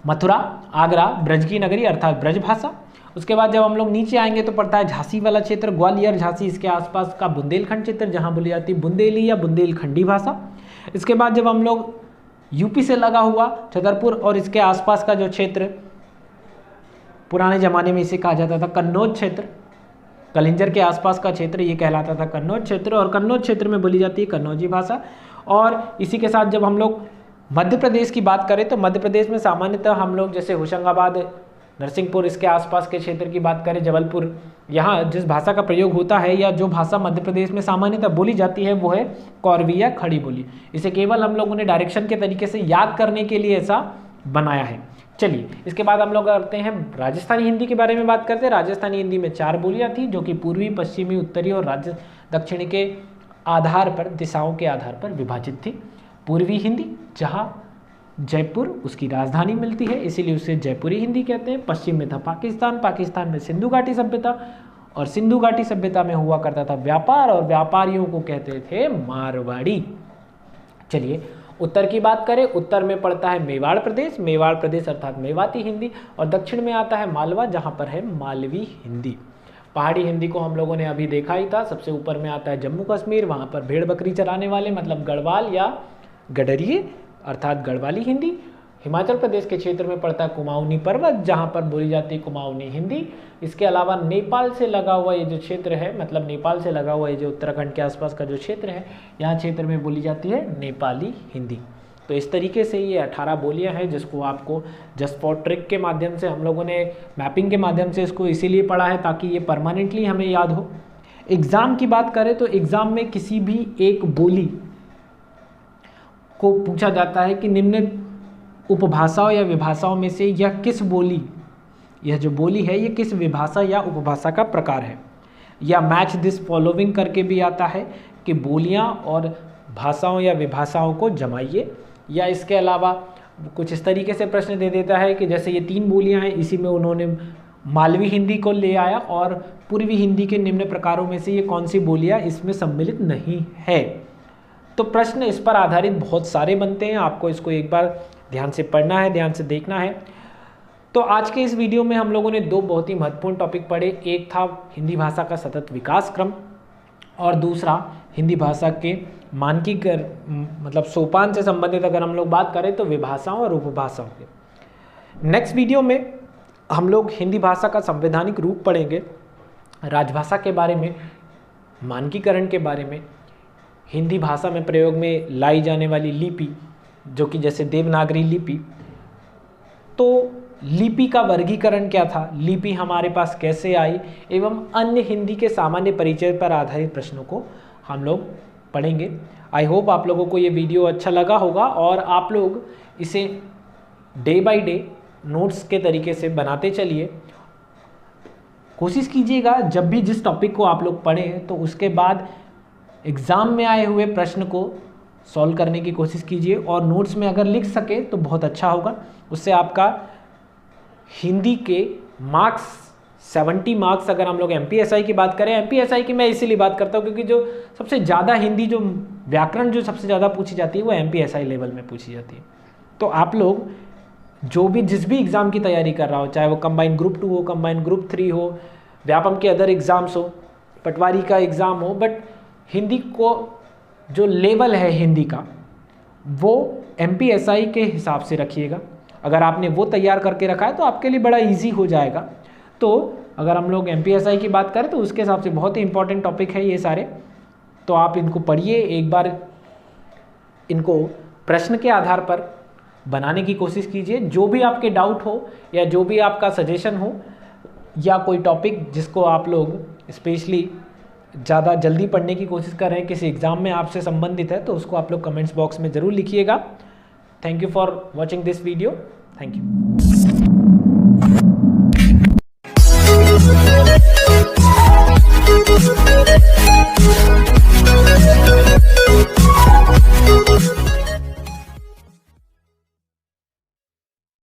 मथुरा, आगरा, ब्रज की नगरी अर्थात ब्रज भाषा। उसके बाद जब हम लोग नीचे आएंगे तो पड़ता है झांसी वाला क्षेत्र, ग्वालियर, झांसी, इसके आसपास का बुंदेलखंड क्षेत्र, जहां बोली जाती है बुंदेली या बुंदेलखंडी भाषा। इसके बाद जब हम लोग यूपी से लगा हुआ छतरपुर और इसके आसपास का जो क्षेत्र, पुराने ज़माने में इसे कहा जाता था कन्नौज क्षेत्र, कलिंजर के आसपास का क्षेत्र ये कहलाता था कन्नौज क्षेत्र, और कन्नौज क्षेत्र में बोली जाती है कन्नौजी भाषा। और इसी के साथ जब हम लोग मध्य प्रदेश की बात करें तो मध्य प्रदेश में सामान्यतः हम लोग जैसे होशंगाबाद, नरसिंहपुर इसके आसपास के क्षेत्र की बात करें, जबलपुर, यहाँ जिस भाषा का प्रयोग होता है या जो भाषा मध्य प्रदेश में सामान्यतः बोली जाती है वो है कौरवी या खड़ी बोली। इसे केवल हम लोगों ने डायरेक्शन के तरीके से याद करने के लिए ऐसा बनाया है। चलिए इसके बाद हम लोग करते हैं राजस्थानी हिंदी के बारे में बात करते हैं। राजस्थानी हिंदी में 4 बोलियां थी जो कि पूर्वी, पश्चिमी, उत्तरी और राज्य दक्षिणी के आधार पर, दिशाओं के आधार पर विभाजित थी। पूर्वी हिंदी, जहाँ जयपुर उसकी राजधानी मिलती है इसीलिए उसे जयपुरी हिंदी कहते हैं। पश्चिम में था पाकिस्तान, पाकिस्तान में सिंधु घाटी सभ्यता और सिंधु घाटी सभ्यता में हुआ करता था व्यापार और व्यापारियों को कहते थे मारवाड़ी। चलिए उत्तर की बात करें, उत्तर में पड़ता है मेवाड़ प्रदेश, मेवाड़ प्रदेश अर्थात मेवाती हिंदी, और दक्षिण में आता है मालवा जहाँ पर है मालवी हिंदी। पहाड़ी हिंदी को हम लोगों ने अभी देखा ही था, सबसे ऊपर में आता है जम्मू कश्मीर, वहाँ पर भेड़ बकरी चराने वाले मतलब गढ़वाल या गडरिये अर्थात गढ़वाली हिंदी। हिमाचल प्रदेश के क्षेत्र में पड़ता है कुमाऊनी पर्वत जहाँ पर बोली जाती है कुमाऊनी हिंदी। इसके अलावा नेपाल से लगा हुआ ये जो क्षेत्र है, मतलब नेपाल से लगा हुआ ये जो उत्तराखंड के आसपास का जो क्षेत्र है, यहाँ क्षेत्र में बोली जाती है नेपाली हिंदी। तो इस तरीके से ये 18 बोलियाँ हैं जिसको आपको जस्ट फॉर ट्रिक के माध्यम से हम लोगों ने मैपिंग के माध्यम से इसको इसीलिए पढ़ा है ताकि ये परमानेंटली हमें याद हो। एग्ज़ाम की बात करें तो एग्ज़ाम में किसी भी एक बोली को पूछा जाता है कि निम्न उपभाषाओं या विभाषाओं में से यह किस बोली, यह जो बोली है ये किस विभाषा या उपभाषा का प्रकार है, या मैच दिस फॉलोइंग करके भी आता है कि बोलियां और भाषाओं या विभाषाओं को जमाइए। या इसके अलावा कुछ इस तरीके से प्रश्न दे देता है कि जैसे ये 3 बोलियां हैं, इसी में उन्होंने मालवी हिंदी को ले आया और पूर्वी हिंदी के निम्न प्रकारों में से ये कौन सी बोलियां इसमें सम्मिलित नहीं है। तो प्रश्न इस पर आधारित बहुत सारे बनते हैं, आपको इसको एक बार ध्यान से पढ़ना है, ध्यान से देखना है। तो आज के इस वीडियो में हम लोगों ने 2 बहुत ही महत्वपूर्ण टॉपिक पढ़े। एक था हिंदी भाषा का सतत विकास क्रम और दूसरा हिंदी भाषा के मानकीकरण मतलब सोपान से संबंधित अगर हम लोग बात करें तो विभाषाओं और उपभाषाओं के। नेक्स्ट वीडियो में हम लोग हिंदी भाषा का संवैधानिक रूप पढ़ेंगे, राजभाषा के बारे में, मानकीकरण के बारे में, हिंदी भाषा में प्रयोग में लाई जाने वाली लिपि जो कि जैसे देवनागरी लिपि, तो लिपि का वर्गीकरण क्या था, लिपि हमारे पास कैसे आई, एवं अन्य हिंदी के सामान्य परिचय पर आधारित प्रश्नों को हम लोग पढ़ेंगे। आई होप आप लोगों को ये वीडियो अच्छा लगा होगा और आप लोग इसे डे बाय डे नोट्स के तरीके से बनाते चलिए। कोशिश कीजिएगा जब भी जिस टॉपिक को आप लोग पढ़ें तो उसके बाद एग्ज़ाम में आए हुए प्रश्न को सॉल्व करने की कोशिश कीजिए और नोट्स में अगर लिख सके तो बहुत अच्छा होगा। उससे आपका हिंदी के मार्क्स 70 मार्क्स, अगर हम लोग MPSI की बात करें, MPSI की मैं इसीलिए बात करता हूँ क्योंकि जो सबसे ज़्यादा हिंदी जो व्याकरण जो सबसे ज़्यादा पूछी जाती है वो MPSI लेवल में पूछी जाती है। तो आप लोग जो भी जिस भी एग्ज़ाम की तैयारी कर रहा हो, चाहे वो कंबाइंड ग्रुप 2 हो, कंबाइंड ग्रुप 3 हो, व्यापम के अदर एग्ज़ाम्स हो, पटवारी का एग्ज़ाम हो, बट हिंदी को जो लेवल है हिंदी का वो MPSI के हिसाब से रखिएगा। अगर आपने वो तैयार करके रखा है तो आपके लिए बड़ा इजी हो जाएगा। तो अगर हम लोग MPSI की बात करें तो उसके हिसाब से बहुत ही इंपॉर्टेंट टॉपिक है ये सारे, तो आप इनको पढ़िए, एक बार इनको प्रश्न के आधार पर बनाने की कोशिश कीजिए। जो भी आपके डाउट हो या जो भी आपका सजेशन हो या कोई टॉपिक जिसको आप लोग स्पेशली ज़्यादा जल्दी पढ़ने की कोशिश कर रहे हैं, किसी एग्ज़ाम में आपसे संबंधित है, तो उसको आप लोग कमेंट्स बॉक्स में ज़रूर लिखिएगा। Thank you for watching this video. Thank you.